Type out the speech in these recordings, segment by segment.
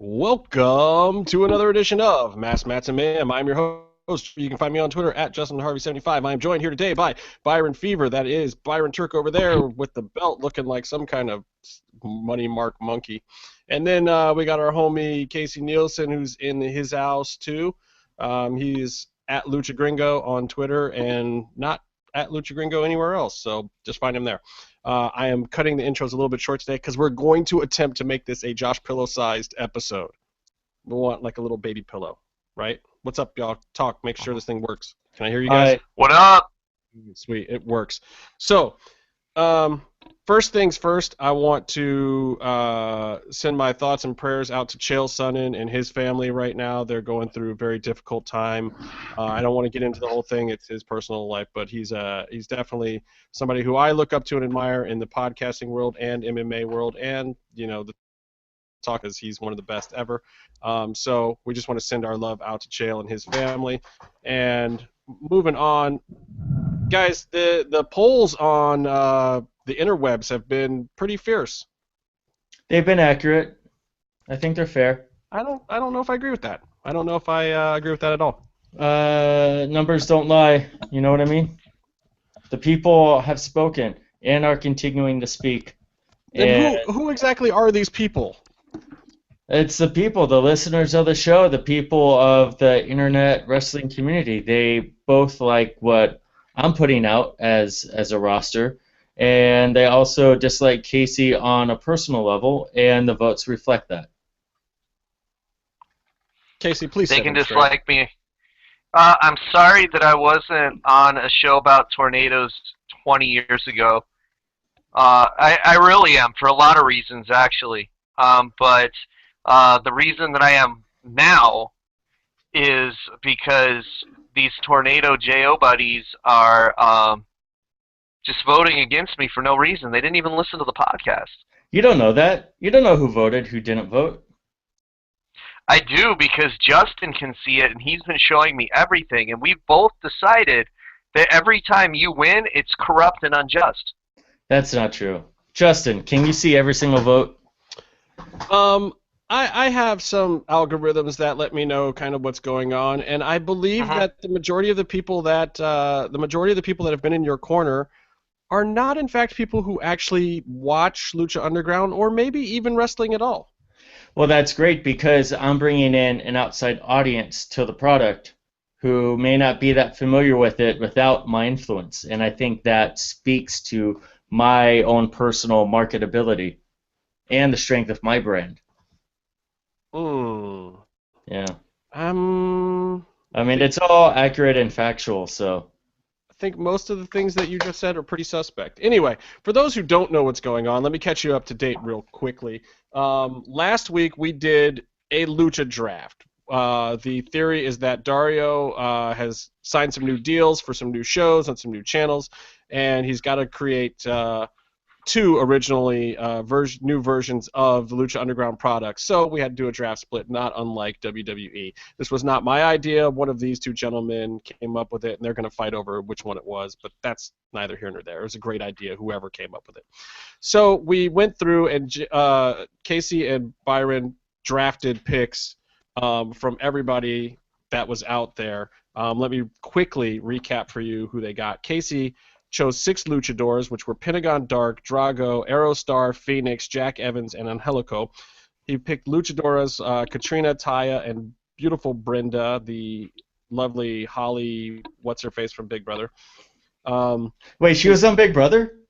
Welcome to another edition of Mass Mats and Mayhem. I'm your host. You can find me on Twitter at JustinHarvey75. I am joined here today by Byron Fever. That is Byron Turk over there with the belt looking like some kind of money mark monkey. And then we got our homie Casey Nielsen, who's in his house too. He's at Lucha Gringo on Twitter and not at Lucha Gringo anywhere else. So just find him there. I am cutting the intros a little bit short today because we're going to attempt to make this a Josh Pillow-sized episode. We want like a little baby pillow, right? What's up, y'all? Talk. Make sure this thing works. Can I hear you guys? Hi. What up? Sweet. It works. So, first things first, I want to send my thoughts and prayers out to Chael Sonnen and his family right now. They're going through a very difficult time. I don't want to get into the whole thing. It's his personal life, but he's definitely somebody who I look up to and admire in the podcasting world and MMA world, and the talk is he's one of the best ever. So we just want to send our love out to Chael and his family. And moving on, guys, the polls on the interwebs have been pretty fierce. They've been accurate. I think they're fair. I don't know if I agree with that. I don't know if I agree with that at all. Numbers don't lie. You know what I mean? The people have spoken and are continuing to speak. And who exactly are these people? It's the people, the listeners of the show, the people of the internet wrestling community. They both like what I'm putting out as a roster, and they also dislike Casey on a personal level, and the votes reflect that. Casey, please. They can dislike me. I'm sorry that I wasn't on a show about tornadoes 20 years ago. I really am, for a lot of reasons, actually. But the reason that I am now is because these Tornado JO buddies are just voting against me for no reason. They didn't even listen to the podcast. You don't know that. You don't know who voted, who didn't vote. I do, because Justin can see it, and he's been showing me everything, and we've both decided that every time you win, it's corrupt and unjust. That's not true. Justin, can you see every single vote? I have some algorithms that let me know kind of what's going on, and I believe that the majority of the people that have been in your corner are not, in fact, people who actually watch Lucha Underground or maybe even wrestling at all. Well, that's great, because I'm bringing in an outside audience to the product who may not be that familiar with it without my influence, and I think that speaks to my own personal marketability and the strength of my brand. Yeah. I mean, it's all accurate and factual, so. I think most of the things that you just said are pretty suspect. Anyway, for those who don't know what's going on, let me catch you up to date real quickly. Last week we did a Lucha draft. The theory is that Dario has signed some new deals for some new shows on some new channels, and he's got to create two originally new versions of the Lucha Underground products. So we had to do a draft split, not unlike WWE. This was not my idea. One of these two gentlemen came up with it, and they're going to fight over which one it was, but that's neither here nor there. It was a great idea, whoever came up with it. So we went through, and Casey and Byron drafted picks from everybody that was out there. Let me quickly recap for you who they got. Casey chose 6 luchadors, which were Pentagon Dark, Drago, Aerostar, Phoenix, Jack Evans, and Angelico. He picked luchadoras Katrina, Taya, and beautiful Brenda, the lovely Holly, what's-her-face from Big Brother. Wait, she was on Big Brother?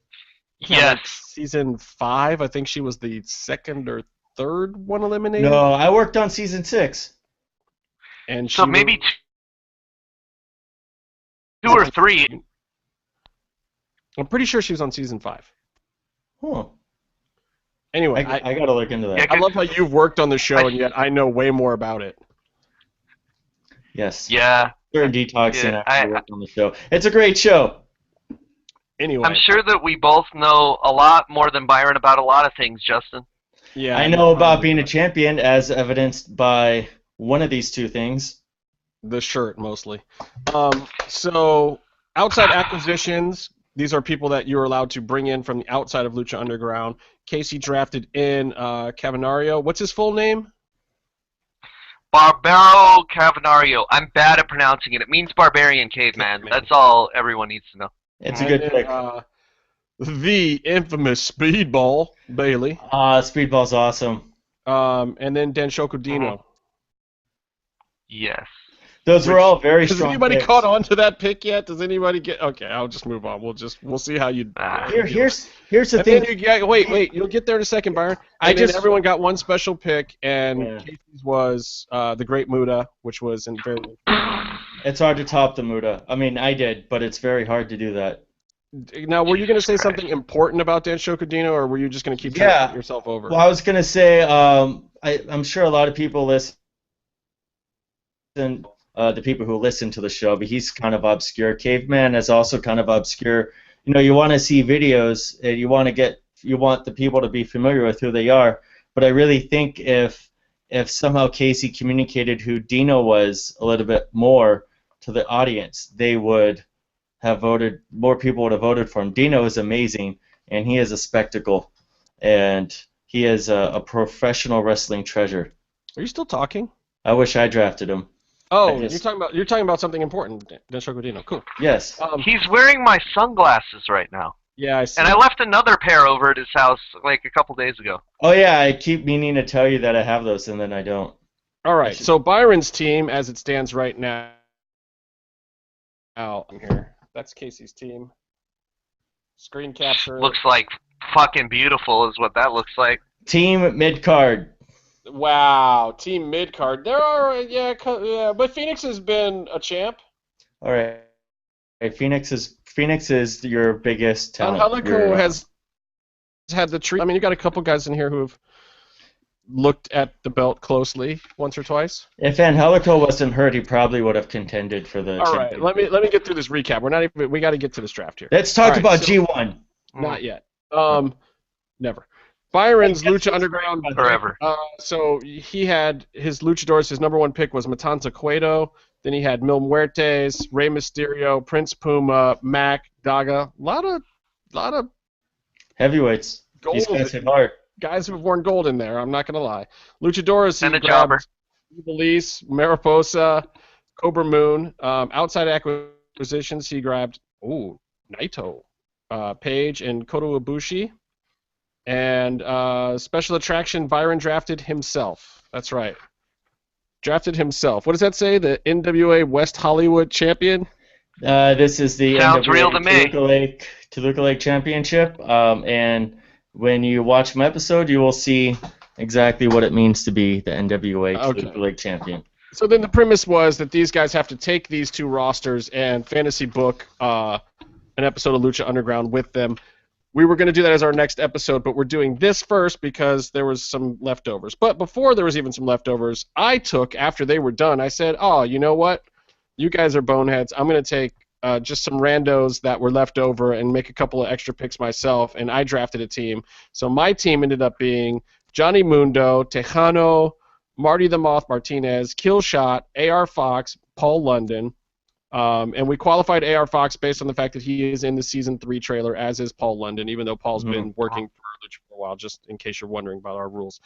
Yes. Like season 5, I think she was the second or third one eliminated. No, I worked on season 6. And So maybe two or three. I'm pretty sure she was on season 5. Huh. Anyway, I gotta look into that. Yeah, I love how you've worked on the show, and yet I know way more about it. Yes. Yeah. During detoxing Yeah, after I worked on the show. It's a great show. Anyway, I'm sure that we both know a lot more than Byron about a lot of things, Justin. yeah, I know about being a champion, as evidenced by one of these two things. the shirt mostly. So outside acquisitions. These are people that you're allowed to bring in from the outside of Lucha Underground. Casey drafted in Cavanario. What's his full name? Barbaro Cavanario. I'm bad at pronouncing it. It means barbarian caveman. That's all everyone needs to know. It's a good pick. The infamous Speedball Bailey. Speedball's awesome. And then Denshoku Dino. Yes. Those were all very strong. Has anybody picks. caught on to that pick yet? Does anybody get? Okay, I'll just move on. We'll see how you. Here's the and thing. Then wait. You'll get there in a second, Byron. And then everyone got one special pick, and Casey's was the Great Muda, which was in very. It's hard to top the Muda. I mean, I did, but it's very hard to do that. Now, were you going to say something important about Denshoku Dino, or were you just going to keep trying to put yourself over? Well, I was going to say, I'm sure a lot of people listen. The people who listen to the show, but he's kind of obscure. Caveman is also kind of obscure. You know, you want to see videos, and you want the people to be familiar with who they are. But I really think if somehow Casey communicated who Dino was a little bit more to the audience, they would have voted. More people would have voted for him. Dino is amazing, and he is a spectacle, and he is a professional wrestling treasure. Are you still talking? I wish I drafted him. Oh, you're talking about something important, Denshoku Dino. Cool. Yes. He's wearing my sunglasses right now. Yeah, I see. And I left another pair over at his house like a couple days ago. Oh yeah, I keep meaning to tell you that I have those, and then I don't. All right. So Byron's team, as it stands right now, out here. That's Casey's team. Screen capture. Looks like fucking beautiful, is what that looks like. Team mid card. Wow, team mid card. There are but Phoenix has been a champ. All right, Phoenix is your biggest talent. Angelico has had the treat. I mean, you got a couple guys in here who have looked at the belt closely once or twice. If Angelico wasn't hurt, he probably would have contended for the. All right, let me get through this recap. We got to get to this draft here. Let's talk about G1. Not yet. Never. Byron's Lucha Underground forever. So he had his luchadors. His number one pick was Matanza Cueto. Then he had Mil Muertes, Rey Mysterio, Prince Puma, Mac, Daga. A lot of heavyweights. Gold. These guys hit hard. Guys who have worn gold in there. I'm not gonna lie. Luchadors. And a jobber. Police, Mariposa, Cobra Moon. Outside acquisitions, he grabbed Naito, Page, and Kota Ibushi. And special attraction, Byron drafted himself. That's right. Drafted himself. What does that say? The NWA West Hollywood champion? This is the Sounds NWA real to me. Toluca Lake Championship. And when you watch my episode, you will see exactly what it means to be the NWA Toluca Lake champion. So then the premise was that these guys have to take these two rosters and fantasy book an episode of Lucha Underground with them. We were going to do that as our next episode, but we're doing this first because there was some leftovers. But before there was even some leftovers, after they were done, I said, oh, you know what? You guys are boneheads. I'm going to take just some randos that were left over and make a couple of extra picks myself, and I drafted a team. So my team ended up being Johnny Mundo, Tejano, Marty the Moth Martinez, Killshot, A.R. Fox, Paul London. And we qualified A.R. Fox based on the fact that he is in the Season 3 trailer, as is Paul London, even though Paul's been working for Lucha for a while, just in case you're wondering about our rules.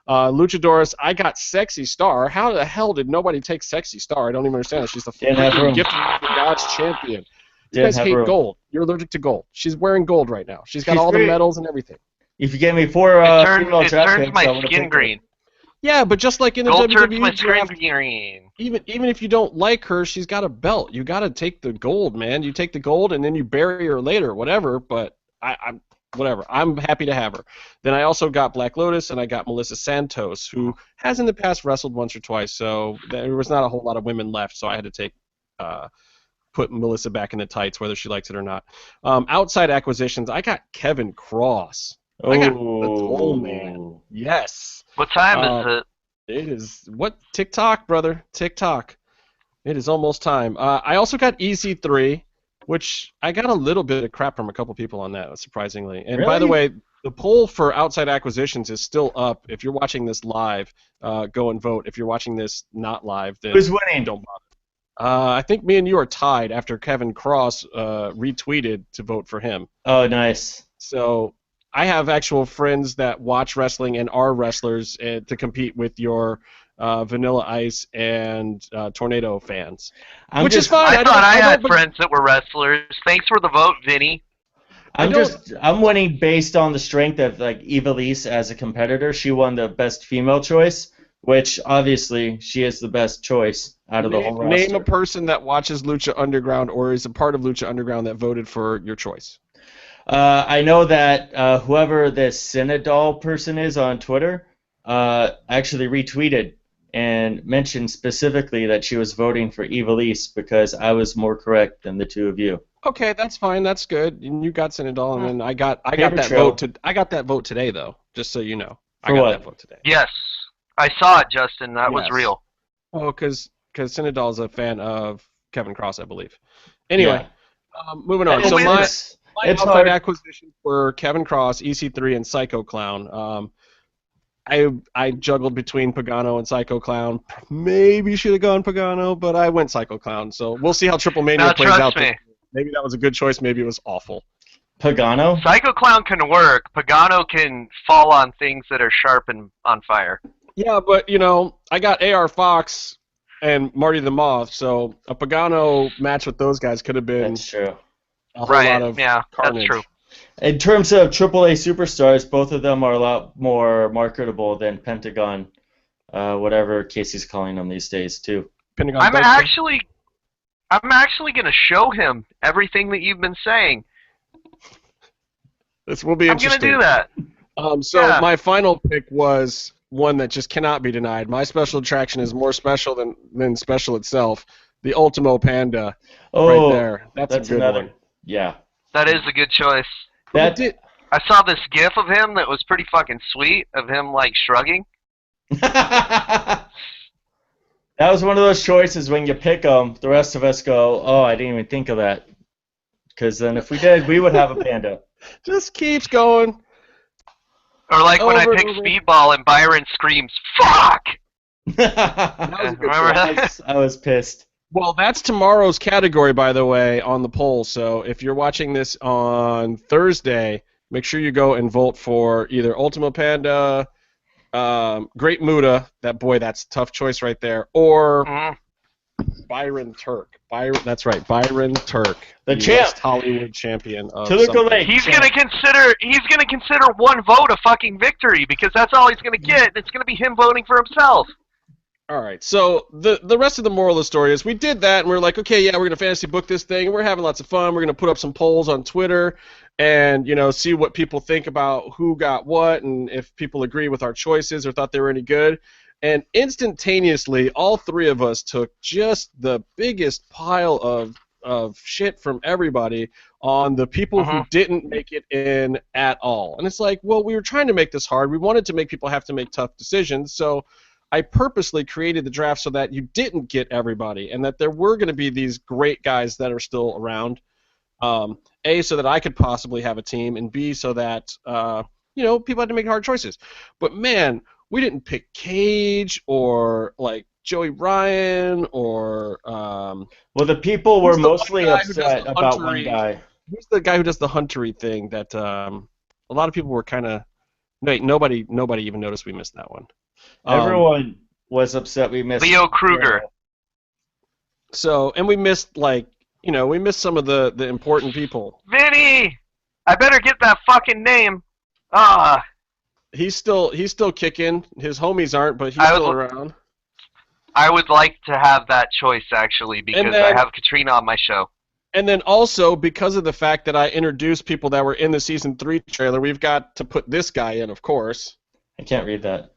Luchadores, I got Sexy Star. How the hell did nobody take Sexy Star? I don't even understand it. She's the gifted God's champion. You guys hate gold. You're allergic to gold. She's wearing gold right now. She's got all the medals and everything. If you get me four female draft picks, my skin green. Yeah, but just like in the gold turns WWE my draft, skin green. Even if you don't like her, she's got a belt. You got to take the gold, man. You take the gold and then you bury her later, whatever. But I'm whatever. I'm happy to have her. Then I also got Black Lotus and I got Melissa Santos, who has in the past wrestled once or twice. So there was not a whole lot of women left. So I had to put Melissa back in the tights, whether she likes it or not. Outside acquisitions, I got Kevin Cross. I got the Toll Man. Yes. What time is it? It is TikTok, brother. TikTok. It is almost time. I also got EC3, which I got a little bit of crap from a couple people on that, surprisingly. And by the way, the poll for outside acquisitions is still up. If you're watching this live, go and vote. If you're watching this not live, then who's winning? Don't bother. I think me and you are tied after Kevin Cross retweeted to vote for him. Oh, nice. So I have actual friends that watch wrestling and are wrestlers to compete with your Vanilla Ice, and Tornado fans. I'm Which just, is fine. I thought I had but- friends that were wrestlers. Thanks for the vote, Vinny. I'm winning based on the strength of like Ivelisse as a competitor. She won the best female choice, which obviously she is the best choice out of the whole roster. Name a person that watches Lucha Underground or is a part of Lucha Underground that voted for your choice. I know that whoever this Synodol person is on Twitter actually retweeted and mentioned specifically that she was voting for Ivelisse because I was more correct than the two of you. Okay, that's fine. That's good. And you got Synodol, and then I got Paper that trail. vote. I got that vote today, though. Just so you know, I For got what? that vote today. Yes, I saw it, Justin. That was Yes. real. Oh, because Synodol is a fan of Kevin Cross, I believe. Anyway, moving on. So my it's outside hard. acquisitions were Kevin Cross, EC3, and Psycho Clown. I juggled between Pagano and Psycho Clown. Maybe should have gone Pagano, but I went Psycho Clown. So we'll see how Triple Mania Now, plays trust out. me. Maybe that was a good choice. Maybe it was awful. Pagano? Psycho Clown can work. Pagano can fall on things that are sharp and on fire. Yeah, but I got AR Fox and Marty the Moth, so a Pagano match with those guys could have been That's true. a whole lot of Yeah, carnage. that's true. In terms of AAA superstars, both of them are a lot more marketable than Pentagon, whatever Casey's calling them these days, too. Pentagon I'm Dudley. actually going to show him everything that you've been saying. This will be I'm going interesting. to do that. So Yeah. my final pick was one that just cannot be denied. My special attraction is more special than special itself. The Ultimo Panda, Oh, right there. That's a good another. one. Yeah. That is a good choice. That I saw this gif of him that was pretty fucking sweet, of him, like, shrugging. That was one of those choices when you pick them, the rest of us go, oh, I didn't even think of that. Because then if we did, we would have a panda. Just keeps going. Or like when I Over and pick over. Speedball and Byron screams, "Fuck!" was a good Remember that? I was pissed. Well, that's tomorrow's category, by the way, on the poll. So if you're watching this on Thursday, make sure you go and vote for either Ultimo Panda, Great Muda, that's a tough choice right there, or Mhm. Byron Turk. That's right, Byron Turk, The West champ. Hollywood champion of Toluca something. Lake. He's gonna consider one vote a fucking victory because that's all he's gonna get. And it's gonna be him voting for himself. All right, so the rest of the moral of the story is we did that, and we are like, okay, yeah, we're going to fantasy book this thing, and we're having lots of fun. We're going to put up some polls on Twitter and, see what people think about who got what and if people agree with our choices or thought they were any good. And instantaneously, all three of us took just the biggest pile of shit from everybody on the people who didn't make it in at all. And it's like, well, we were trying to make this hard. We wanted to make people have to make tough decisions, so I purposely created the draft so that you didn't get everybody and that there were going to be these great guys that are still around. A, so that I could possibly have a team, and B, so that people had to make hard choices. But man, we didn't pick Cage or like Joey Ryan or Well, the people were Who's the one mostly guy who does upset the about one huntery- guy. who's the guy who does the huntery thing that a lot of people were kind of nobody even noticed we missed that one. Everyone was upset we missed Leo Kruger. So, and we missed we missed some of the important people. Vinny, I better get that fucking name. Ah, He's still kicking. His homies aren't, but he's I still was- around. I would like to have that choice actually because then- I have Katrina on my show. And then also because of the fact that I introduced people that were in the season 3 trailer, we've got to put this guy in, of course. I can't read that.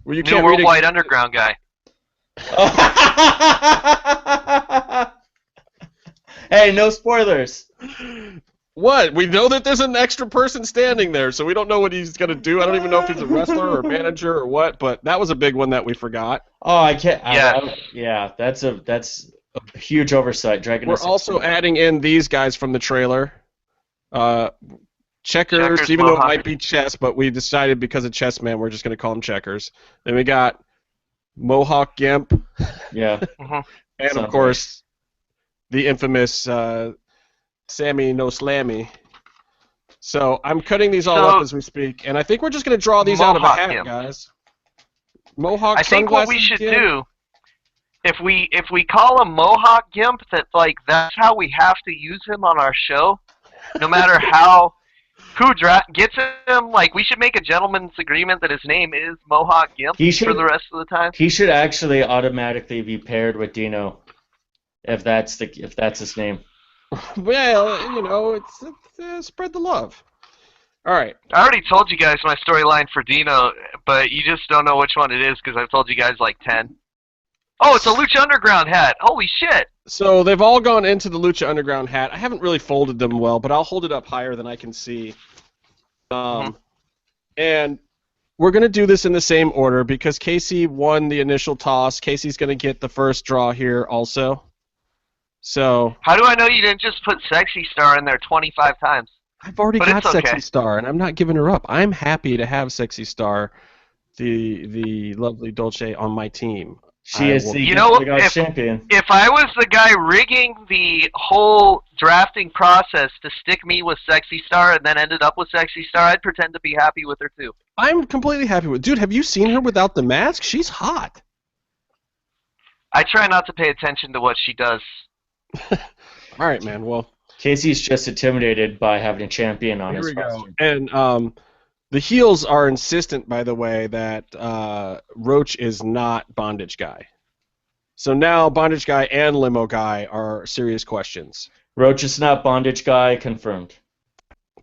Well, you New can't read it. Worldwide Underground guy. Hey, no spoilers. What? We know that there's an extra person standing there, so we don't know what he's gonna do. I don't even know if he's a wrestler or manager or what, but that was a big one that we forgot. Oh, I can't. Yes. Yeah, that's a huge oversight. Dragon. We're also adding in these guys from the trailer. Checkers, even though it Mohawk. might be Chess, but we decided because of Chess Man, we're just going to call him Checkers. Then we got Mohawk Gimp, Yeah. Mhm. and Sounds of course, the infamous Sammy No Slammy. So I'm cutting these all So- up as we speak, and I think we're just going to draw these out of a Mohawk hat, Gimp. guys. Mohawk I think what we sunglasses, should Gimp? do, if we call him Mohawk Gimp, that's how we have to use him on our show, no matter who gets him. Like, we should make a gentleman's agreement that his name is Mohawk Gimp for the rest of the time. He should actually automatically be paired with Dino, if that's his name. Well, you know, it's spread the love. All right. I already told you guys my storyline for Dino, but you just don't know which one it is because I've told you guys like 10. Oh, it's a Lucha Underground hat. Holy shit. So they've all gone into the Lucha Underground hat. I haven't really folded them well, but I'll hold it up higher than I can see. And we're going to do this in the same order because Casey won the initial toss. Casey's going to get the first draw here also. So how do I know you didn't just put Sexy Star in there 25 times? I've already got Sexy Star, and I'm not giving her up. I'm happy to have Sexy Star, the lovely Dolce, on my team. She is the champion. If I was the guy rigging the whole drafting process to stick me with Sexy Star and then ended up with Sexy Star, I'd pretend to be happy with her too. I'm completely happy with. Dude, have you seen her without the mask? She's hot. I try not to pay attention to what she does. All right, man. Well, Casey's just intimidated by having a champion on his roster. And the heels are insistent, by the way, that Roach is not Bondage Guy. So now Bondage Guy and Limo Guy are serious questions. Roach is not Bondage Guy, confirmed.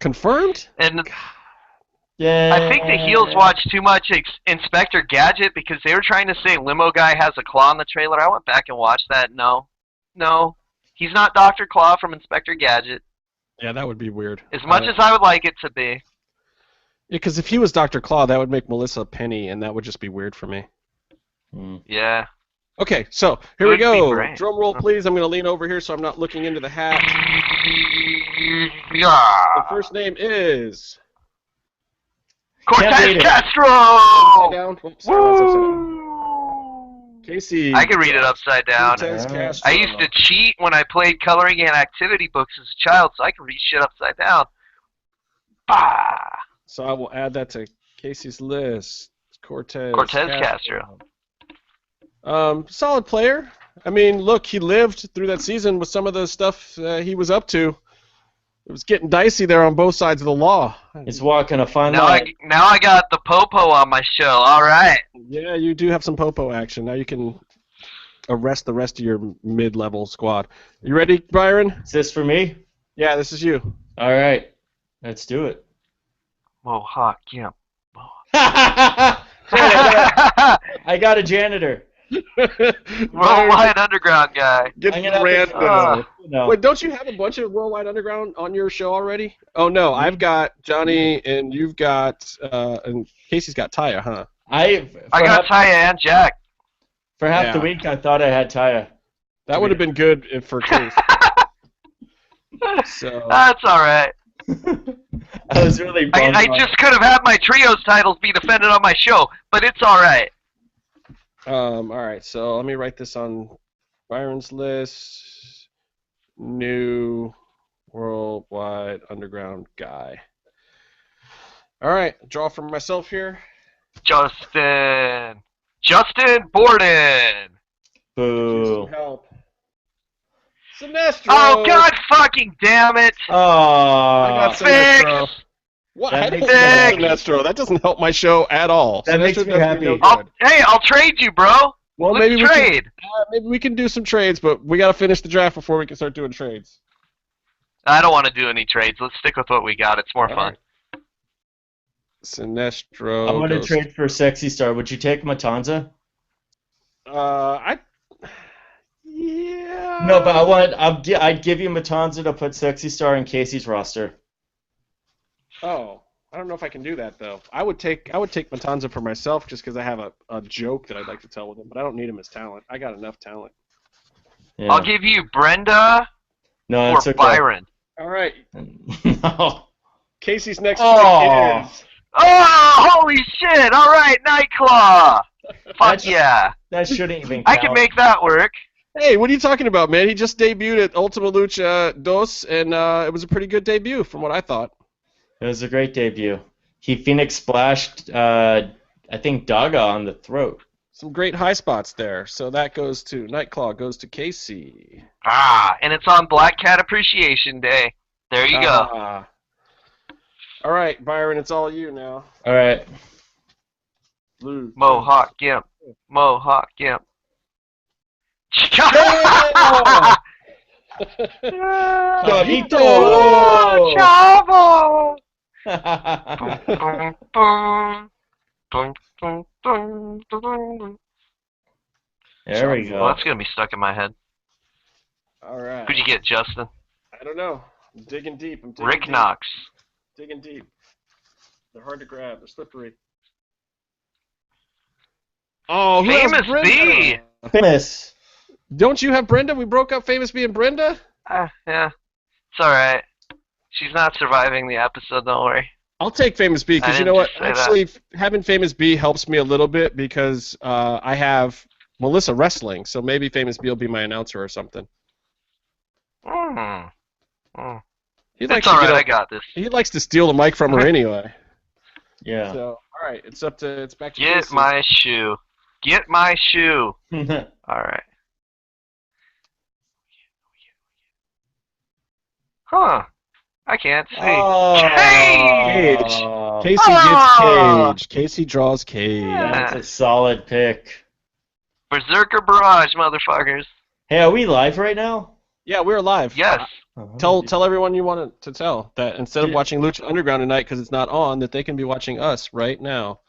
Confirmed? And yeah. I think the heels watch too much Inspector Gadget because they were trying to say Limo Guy has a claw in the trailer. I went back and watched that. No. He's not Dr. Claw from Inspector Gadget. Yeah, that would be weird. As much as I would like it to be. Yeah, because if he was Dr. Claw, that would make Melissa Penny, and that would just be weird for me. Yeah. Okay, so here we go. Drum roll, please. I'm going to lean over here so I'm not looking into the hat. Yeah. The first name is Cortez Castro! Upside down. Oops, sorry, that's upside down. Casey. I can read it upside down. Castro. I used to cheat when I played coloring and activity books as a child, so I can read shit upside down. Bah! So I will add that to Casey's list. Cortez Castro. Solid player. I mean, look, he lived through that season with some of the stuff he was up to. It was getting dicey there on both sides of the law. He's walking a fine line. Now I got the popo on my show. All right. Yeah, you do have some popo action. Now you can arrest the rest of your mid-level squad. You ready, Byron? Is this for me? Yeah, this is you. All right. Let's do it. Mohawk, yeah. I got a janitor. Worldwide Underground guy. Get random. Wait, don't you have a bunch of Worldwide Underground on your show already? Oh no, I've got Johnny, and you've got, and Casey's got Taya, huh? I got Taya and Jack. For half the week, I thought I had Taya. That would have been good for Case. So that's all right. I was really bummed. I just could have had my trios titles be defended on my show, but it's all right. All right, so let me write this on Byron's list. New Worldwide Underground guy. All right, draw for myself here. Justin Borden. Boo. Some help. Sinestro. Oh, God fucking damn it. Oh. I got Sinestro. Fix. What? I don't like Sinestro. That doesn't help my show at all. That makes me happy. I'll trade you, bro. Well, Let's trade. Maybe we can do some trades, but we got to finish the draft before we can start doing trades. I don't want to do any trades. Let's stick with what we got. It's more fun. Right. Sinestro. I want to trade for Sexy Star. Would you take Matanza? Yeah. No, but I'd give you Matanza to put Sexy Star in Casey's roster. Oh, I don't know if I can do that though. I would take Matanza for myself just because I have a joke that I'd like to tell with him, but I don't need him as talent. I got enough talent. Yeah. I'll give you Brenda or Byron. All right. No. Casey's next pick is. Oh, holy shit! All right, Nightclaw. Fuck yeah. That shouldn't even count. I can make that work. Hey, what are you talking about, man? He just debuted at Ultima Lucha 2, and it was a pretty good debut from what I thought. It was a great debut. He Phoenix splashed I think Daga on the throat. Some great high spots there. So that goes to Nightclaw, goes to Casey. And it's on Black Cat Appreciation Day. There you go. All right, Byron, it's all you now. All right. Blue. Mohawk Gimp. Mohawk Gimp. Chavito! Chavo! There we go. Well, that's gonna be stuck in my head. All right. Who'd you get, Justin? I don't know. I'm digging deep. Rick deep. Knox. Digging deep. They're hard to grab. They're slippery. Oh, who Famous has Brenda? B! Famous. Don't you have Brenda? We broke up Famous B and Brenda? Yeah. It's alright. She's not surviving the episode, don't worry. I'll take Famous B because I you know what? didn't just say Actually, having Famous B helps me a little bit because I have Melissa wrestling, so maybe Famous B will be my announcer or something. It's alright, I got this. He likes to steal the mic from her anyway. Yeah. So, all right, it's back to Get Casey. my shoe. Get my shoe. Alright. Huh. I can't see. Cage. Casey gets Cage. Casey draws Cage. That's a solid pick. Berserker Barrage, motherfuckers. Hey, are we live right now? Yeah, we're live. Yes. Tell everyone you want to tell that instead of watching Lucha Underground tonight because it's not on, that they can be watching us right now.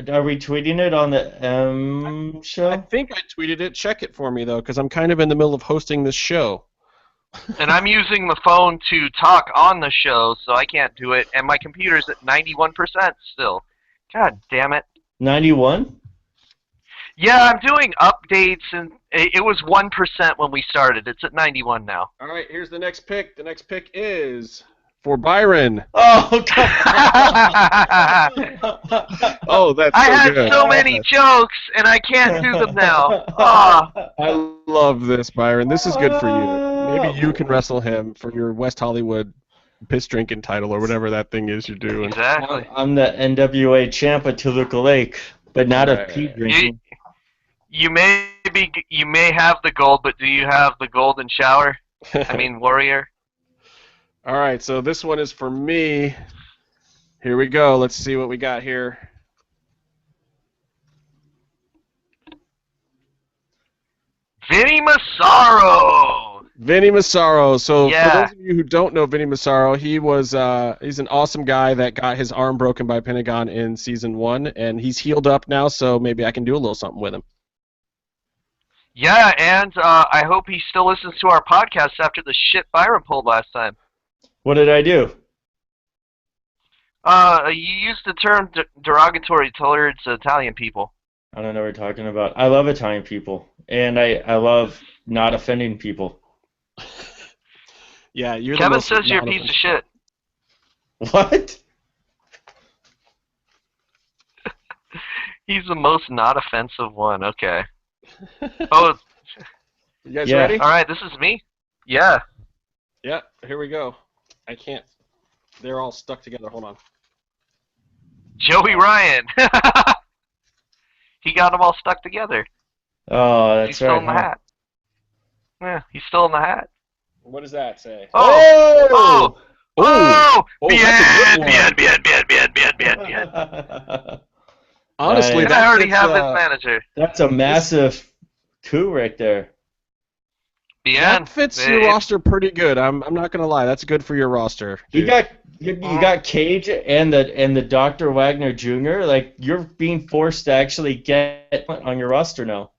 Are we tweeting it on the M show? I think I tweeted it. Check it for me though, because I'm kind of in the middle of hosting this show. And I'm using the phone to talk on the show, so I can't do it. And my computer's at 91% still. God damn it. 91? Yeah, I'm doing updates, and it was 1% when we started. It's at 91 now. All right, here's the next pick. The next pick is for Byron. Oh, come Oh, that's I so had good. so many jokes, and I can't do them now. Oh. I love this, Byron. This is good for you. Maybe you can wrestle him for your West Hollywood piss drinking title or whatever that thing is you're doing. Exactly. I'm the NWA champ at Toluca Lake, but not of pee drinking. You may have the gold, but do you have the golden shower? I mean, warrior. All right, so this one is for me. Here we go. Let's see what we got here. Vinny Massaro. Vinny Massaro. So Yeah. for those of you who don't know Vinny Massaro, he's an awesome guy that got his arm broken by Pentagon in season 1, and he's healed up now, so maybe I can do a little something with him. Yeah, and I hope he still listens to our podcast after the shit Byron pulled last time. What did I do? You used the term derogatory towards Italian people. I don't know what you're talking about. I love Italian people, and I love not offending people. Yeah, you're Kevin the most says you're a piece of shit. What? He's the most not offensive one. Okay. Oh, You guys Yeah. ready? all right. This is me. Yeah. Yeah, here we go. I can't. They're all stuck together. Hold on. Joey Ryan. He got them all stuck together. Oh, He's that's still right. in the huh? hat. Yeah, he's still in the hat. What does that say? Oh! Oh! Oh! Oh, that's a good Bien. Honestly, Nice. I already that's, have his manager. That's a massive coup right there. Bien. that fits your roster pretty good. I'm not gonna lie. That's good for your roster. You got Cage and the Dr. Wagner Jr. Like, you're being forced to actually get on your roster now.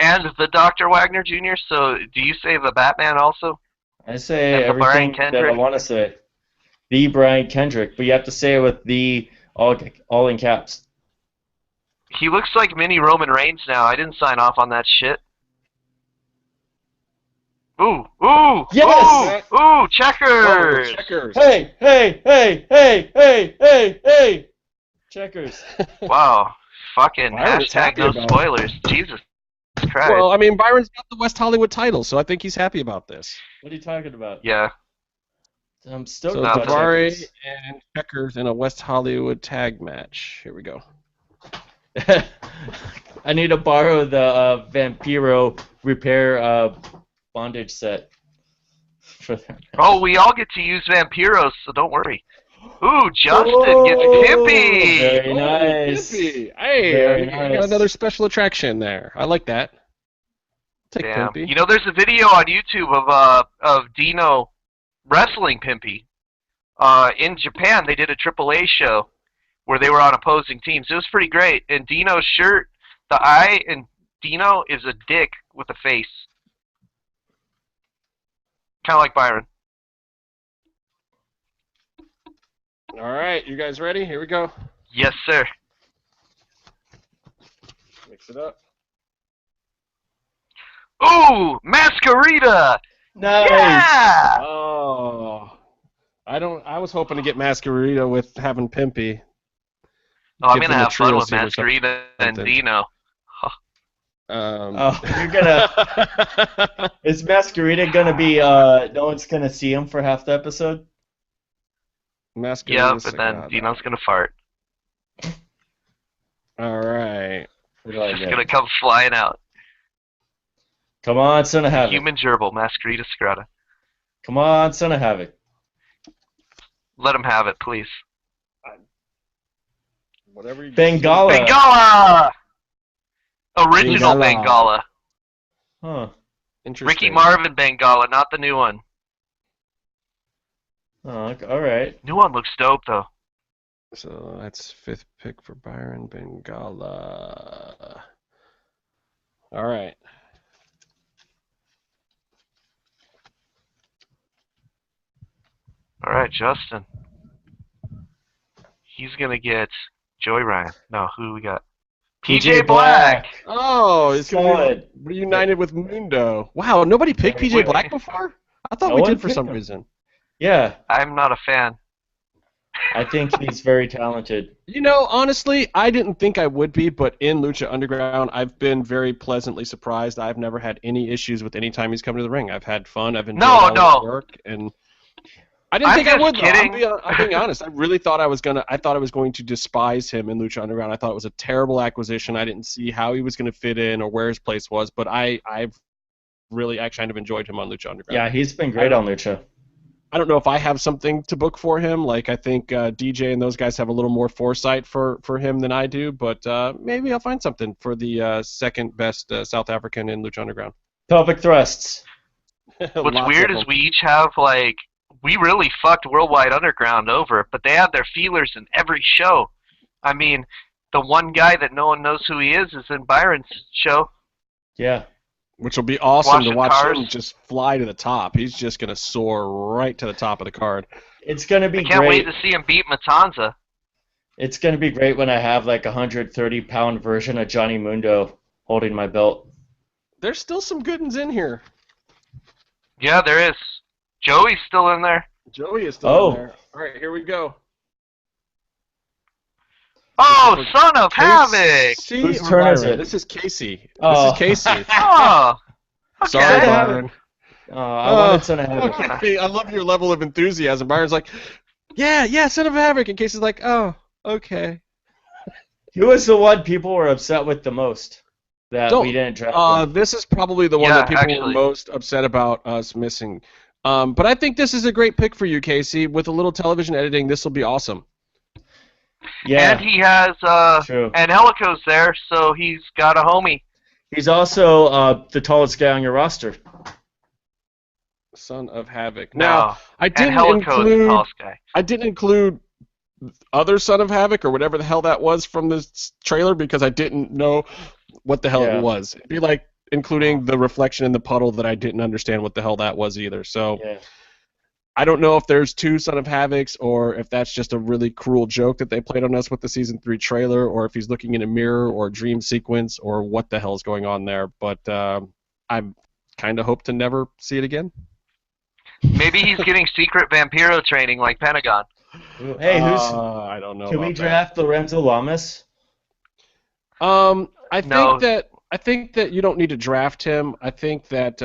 And the Dr. Wagner Jr., so do you say the Batman also? I say And the Brian everything that I Kendrick? want to say. The Brian Kendrick, but you have to say it with the all in caps. He looks like mini Roman Reigns now. I didn't sign off on that shit. Ooh, ooh, Yes! ooh, checkers. Oh, checkers. Hey! Checkers. Wow, fucking Byron's hashtag happy no about it. spoilers. Jesus Christ. Well, I mean, Byron's got the West Hollywood title, so I think he's happy about this. What are you talking about? Yeah. I'm stoked So about Davari Checkers. and Checkers in a West Hollywood tag match. Here we go. I need to borrow the Vampiro repair bondage set for that. Oh, we all get to use Vampiros, so don't worry. Ooh, Justin gets Pimpy! Very nice. Pimpy. Hey, Very you got nice. another special attraction there. I like that. Take Damn. Pimpy. You know, there's a video on YouTube of Dino wrestling Pimpy. In Japan, they did a AAA show where they were on opposing teams. It was pretty great. And Dino's shirt, the eye in Dino is a dick with a face. Kind of like Byron. All right, you guys ready? Here we go. Yes, sir. Mix it up. Ooh, Masquerita! Nice. Yeah! Oh, I was hoping to get Masquerita with having Pimpy. Oh, I'm Give gonna them a have fun trio with scene or Masquerita and something. Dino. Oh, you're gonna. Is Masquerita gonna be? No one's gonna see him for half the episode. Masquerita. Yep, and then Dino's gonna fart. All right. What do I Just get? gonna come flying out. Come on, son of havoc. Human gerbil, Masquerita Scrata. Come on, son of havoc. Let him have it, please. Whatever you Bengala. Bengala! Original Bengala. Bengala. Huh. Interesting. Ricky Marvin Bengala, not the new one. Oh, okay, all right. New one looks dope, though. So that's 5th pick for Byron Bengala. All right. All right, Justin. He's gonna get Joey Ryan. No, who we got? PJ Black. Oh, it's going to Solid. be reunited with Mundo. Wow, nobody picked PJ Wait. Black before? I thought No we one did for picked some him. reason. Yeah, I'm not a fan. I think he's very talented. You know, honestly, I didn't think I would be, but in Lucha Underground, I've been very pleasantly surprised. I've never had any issues with any time he's come to the ring. I've had fun. I've enjoyed all No. his work, and I didn't I'm think I just would. Though. kidding. I'm being honest. I really thought I was going to despise him in Lucha Underground. I thought it was a terrible acquisition. I didn't see how he was going to fit in or where his place was, but I've really actually kind of enjoyed him on Lucha Underground. Yeah, he's been great on Lucha. I don't know if I have something to book for him. Like, I think DJ and those guys have a little more foresight for him than I do, but maybe I'll find something for the second best South African in Lucha Underground. Pelvic thrusts. What's Lots weird of is them. we each have, like, we really fucked Worldwide Underground over, but they have their feelers in every show. I mean, the one guy that no one knows who he is in Byron's show. Yeah. Which will be awesome to Washing watch cars. him just fly to the top. He's just going to soar right to the top of the card. It's gonna be I can't great. wait to see him beat Matanza. It's gonna be great when I have like 130-pound version of Johnny Mundo holding my belt. There's still some good ones in here. Yeah, there is. Joey's still in there. Joey is still Oh. in there. All right, here we go. Oh, Son of Havoc! Casey Whose or turn is Byron? it? This is Casey. Oh. This is Casey. Oh, Sorry, okay. Byron. I wanted Son of Havoc. Okay, I love your level of enthusiasm. Byron's like, yeah, Son of Havoc. And Casey's like, oh, okay. Who was the one people were upset with the most that Don't- we didn't draft? him? This is probably the one Yeah, that people were actually. most upset about us missing. But I think this is a great pick for you, Casey. With a little television editing, this will be awesome. Yeah, And he has, true. and Helico's there, so he's got a homie. He's also the tallest guy on your roster. Son of Havoc. No. Now, I And didn't Helico is the include. tallest guy. I didn't include other Son of Havoc or whatever the hell that was from this trailer because I didn't know what the hell Yeah. it was. It'd be like including the reflection in the puddle that I didn't understand what the hell that was either. So Yeah. I don't know if there's two Son of Havocs or if that's just a really cruel joke that they played on us with the Season 3 trailer or if he's looking in a mirror or a dream sequence or what the hell is going on there. But I kind of hope to never see it again. Maybe he's getting secret Vampiro training like Pentagon. Hey, I don't know. can we about that. draft Lorenzo Lamas? I No. think that you don't need to draft him. I think that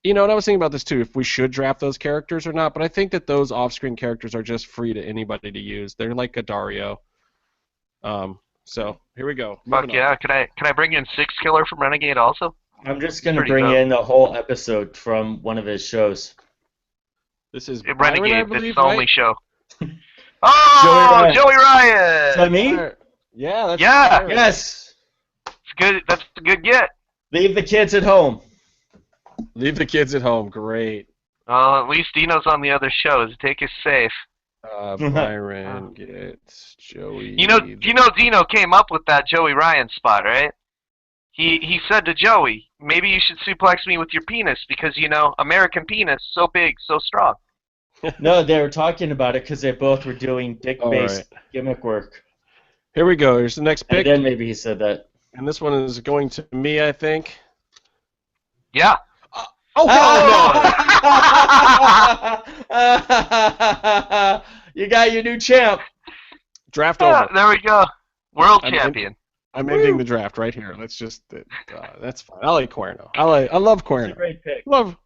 You know, and I was thinking about this too, if we should draft those characters or not, but I think that those off-screen characters are just free to anybody to use. They're like a Dario. So here we go. Fuck Moving yeah! on. Can I bring in Six Killer from Renegade also? I'm just going to Pretty bring dope. in the whole episode from one of his shows. This is Byron, Renegade. I That's believe, the only right? show. Oh, Joey Ryan. Is that me? Yeah, that's Yeah. Byron. Yes. It's good. That's a good get. Leave the kids at home. Leave the kids at home. Great. At least Dino's on the other shows. Take us safe. Byron gets Joey. You know, Dino came up with that Joey Ryan spot, right? He said to Joey, maybe you should suplex me with your penis because, you know, American penis, so big, so strong. No, they were talking about it because they both were doing dick-based gimmick work. Here we go. Here's the next pick. And then maybe he said that. And this one is going to me, I think. Yeah. Oh, no! You got your new champ. Draft Yeah, over. there we go. World I'm champion. I'm ending the draft right here. Let's just. That's fine. I like Cuerno. I love It's a Cuerno. great pick. Love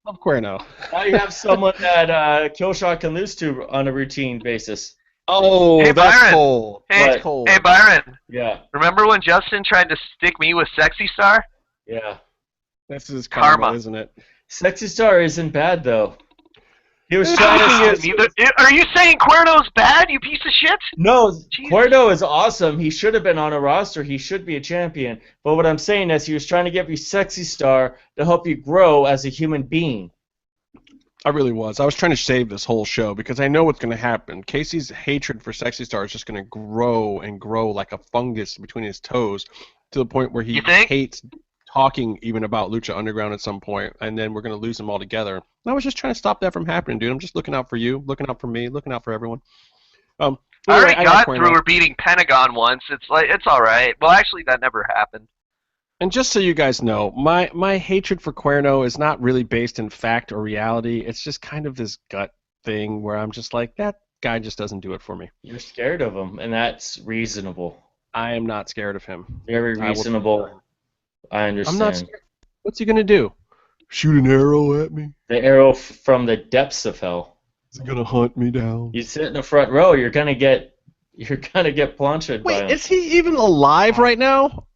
Cuerno. Now you have someone that Killshot can lose to on a routine basis. Oh, Hey, that's Byron. cold. Hey, That's cold. hey, Byron. Yeah, Remember when Justin tried to stick me with Sexy Star? yeah. This is karma, Karma. isn't it? Sexy Star isn't bad, though. He was The trying thing to... is- Are you saying Cuerno's bad, you piece of shit? No, Jesus. Cuerno is awesome. He should have been on a roster. He should be a champion. But what I'm saying is he was trying to give you Sexy Star to help you grow as a human being. I really was. I was trying to save this whole show because I know what's going to happen. Casey's hatred for Sexy Star is just going to grow and grow like a fungus between his toes to the point where he You think? hates talking even about Lucha Underground at some point, and then we're going to lose him altogether. And I was just trying to stop that from happening, dude. I'm just looking out for you, looking out for me, looking out for everyone. I Anyway, already got got Cuerno. through her beating Pentagon once. It's all right. Well, actually, that never happened. And just so you guys know, my hatred for Cuerno is not really based in fact or reality. It's just kind of this gut thing where I'm just like, that guy just doesn't do it for me. You're scared of him, and that's reasonable. I am not scared of him. Very I will- reasonable. I understand. I'm not scared. What's he gonna do? Shoot an arrow at me? The arrow from the depths of hell. Is he gonna hunt me down? You sit in the front row, you're gonna get planched by him. Wait, is he even alive right now?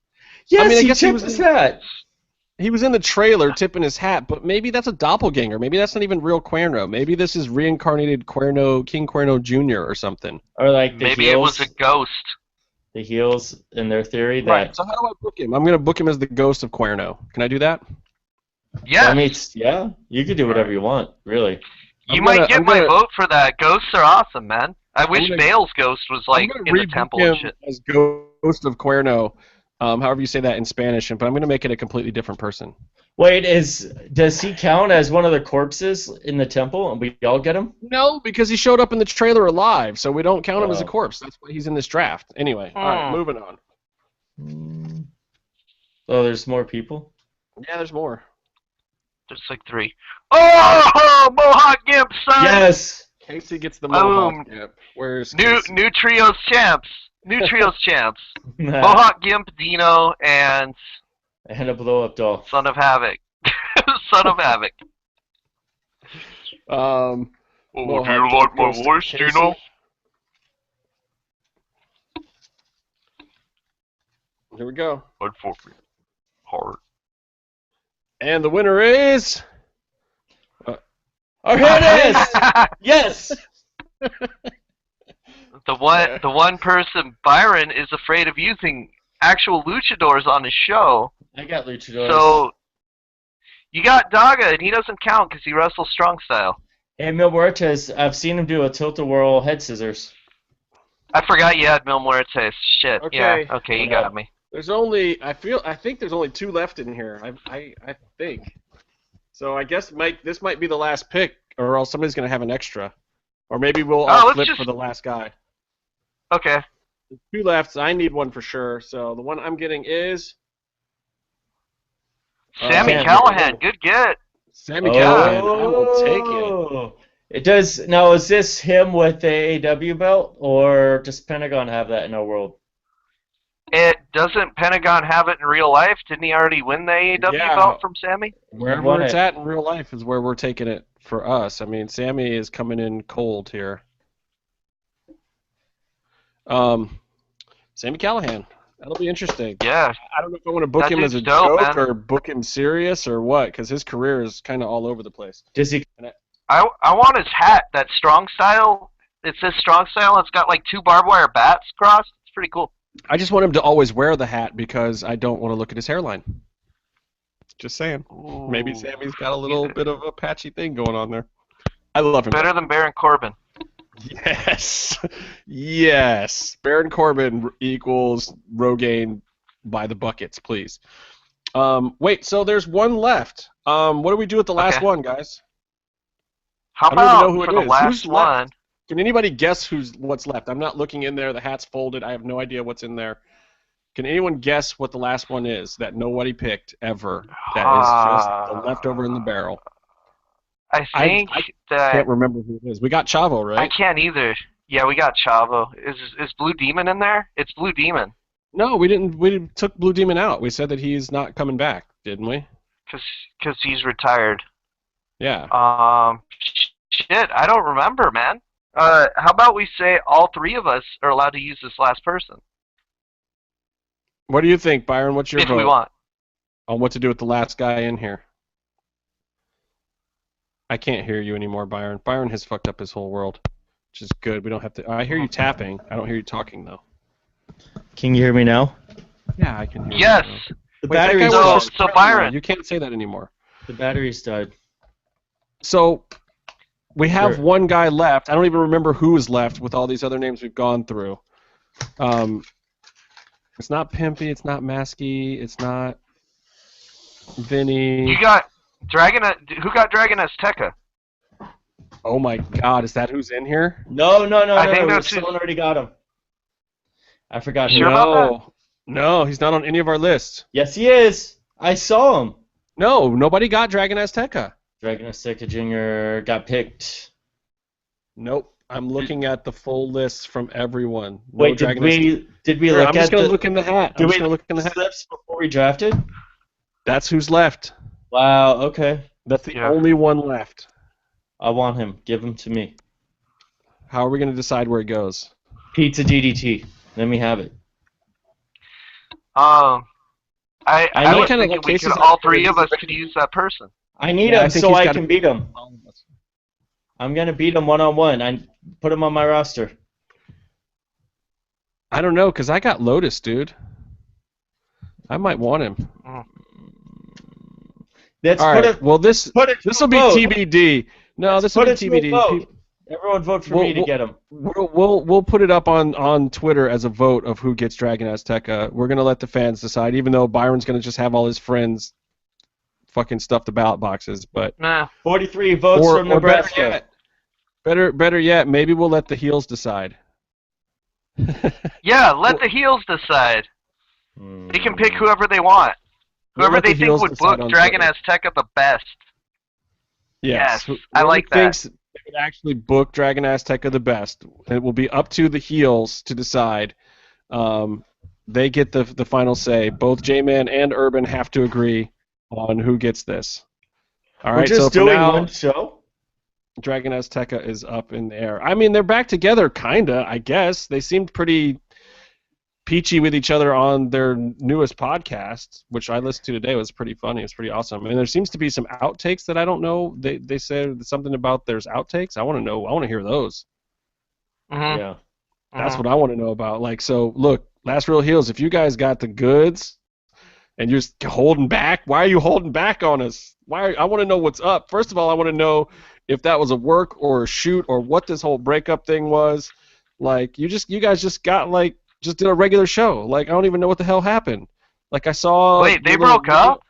Yes, I mean, I he guess he tipped was his hat. He was in the trailer tipping his hat, but maybe that's a doppelganger. Maybe that's not even real Cuerno. Maybe this is reincarnated Cuerno, King Cuerno Jr. or something. Or like the Maybe heels, it was a ghost. the heels in their theory that Right. So how do I book him? I'm gonna book him as the ghost of Cuerno. Can I do that? Yeah, I mean, yeah, you can do whatever you want, really. you I'm might gonna- get I'm my gonna- vote for that. Ghosts are awesome, man. I wish gonna- Bale's ghost was like I'm in gonna the temple rebook and him shit. as ghost of Cuerno. However you say that in Spanish, but I'm gonna make it a completely different person. Wait, does he count as one of the corpses in the temple, and we all get him? No, because he showed up in the trailer alive, so we don't count him as a Oh. corpse. That's why he's in this draft. Anyway, all right, moving on. Oh, there's more people. Yeah, there's more. There's like 3. Oh, Mohawk Gimp, son! Yes. Casey gets the Boom. Mohawk. Yep. Where's New Casey? new trios champs. New trios champs. Mohawk Gimp, Dino, and And a blow up doll. Son of Havoc. Son of Havoc. Oh, Oh, do you like my voice, Dino? Here we go. I'd forfeit. Hard. And the winner is. Oh, here it is. Yes. The one person, Byron, is afraid of using actual luchadors on his show. I got luchadors. So you got Daga, and he doesn't count because he wrestles strong style. Hey, Mil Muertes, I've seen him do a tilt-a-whirl head scissors. I forgot you had Mil Muertes. Shit. Okay. Yeah. Okay, you got me. There's only. I think there's only 2 left in here. I think. So I guess this might be the last pick, or else somebody's gonna have an extra, or maybe we'll all let's flip just- for the last guy. Okay. 2 left. I need one for sure. So the one I'm getting is Sammy Sammy. Callahan, good get. Sammy Callahan. I will take it. Oh. It does. Now, is this him with the AEW belt, or does Pentagon have that in our world? Doesn't Pentagon have it in real life? Didn't he already win the AEW belt from Sammy? Wherever it's at in real life is where we're taking it for us. I mean, Sammy is coming in cold here. Sammy Callahan. That'll be interesting. Yeah. I don't know if I want to book him as a joke or book him serious or what, because his career is kind of all over the place. Does he? I want his hat, that strong style. It says strong style. It's got like 2 barbed wire bats crossed. It's pretty cool. I just want him to always wear the hat because I don't want to look at his hairline. Just saying. Ooh. Maybe Sammy's got a little bit of a patchy thing going on there. I love him. Better than Baron Corbin. Yes. Yes. Baron Corbin equals Rogaine by the buckets, please. Wait, so there's one left. What do we do with the last one, guys? How about for the last one? Can anybody guess what's left? I'm not looking in there. The hat's folded. I have no idea what's in there. Can anyone guess what the last one is that nobody picked ever? That is just the leftover in the barrel. I think I can't remember who it is. We got Chavo, right? I can't either. Yeah, we got Chavo. Is Blue Demon in there? It's Blue Demon. No, we didn't. We took Blue Demon out. We said that he's not coming back, didn't we? Because he's retired. Yeah. Shit, I don't remember, man. How about we say all 3 of us are allowed to use this last person? What do you think, Byron? What's your vote? If we want. On what to do with the last guy in here? I can't hear you anymore, Byron. Byron has fucked up his whole world, which is good. We don't have to. I hear you tapping. I don't hear you talking though. Can you hear me now? Yeah, I can hear yes. you. Yes. The battery's so Byron. You can't say that anymore. The battery's died. So we have one guy left. I don't even remember who is left with all these other names we've gone through. It's not Pimpy. It's not Maskey. It's not Vinny. You got Dragon. Who got Dragon Azteca? Oh my God! Is that who's in here? No. I think someone already got him. I forgot who. Sure about that? No, he's not on any of our lists. Yes, he is. I saw him. No, nobody got Dragon Azteca. Dragon Azteca Jr. got picked. Nope. I'm looking at the full list from everyone. Wait, did we look at I'm just going to look in the hat. Did we look in the slips before we drafted? That's who's left. Wow, okay. That's the only one left. I want him. Give him to me. How are we going to decide where he goes? Pizza DDT. Let me have it. I was thinking all 3 of us could use that person. I need him so I can beat him. I'm going to beat him one-on-one. I put him on my roster. I don't know, because I got Lotus, dude. I might want him. All right. Well, this will be TBD. No, this will be TBD. Everyone vote for me to get him. We'll put it up on Twitter as a vote of who gets Dragon Azteca. We're going to let the fans decide, even though Byron's going to just have all his friends fucking stuff the ballot boxes. But 43 votes from Nebraska. Better yet, maybe we'll let the heels decide. Yeah, let the heels decide. They can pick whoever they want. Whoever they think would book Dragon Azteca the best. Yes, I like that. Thinks they would actually book Dragon Azteca the best. It will be up to the heels to decide. They get the final say. Both J-Man and Urban have to agree on who gets this. All right, we're just doing one show? Dragon Azteca is up in the air. I mean, they're back together, kinda, I guess. They seemed pretty peachy with each other on their newest podcast, which I listened to today. It was pretty funny. It was pretty awesome. And there seems to be some outtakes that I don't know. They said something about there's outtakes. I want to know. I want to hear those. Mm-hmm. Yeah. That's what I want to know about. Like, so, look, Last Real Heels, if you guys got the goods and you're just holding back, why are you holding back on us? I want to know what's up. First of all, I want to know if that was a work or a shoot or what this whole breakup thing was. Like, you guys just got, like, just did a regular show. Like, I don't even know what the hell happened. Like, I saw... Wait, they broke up?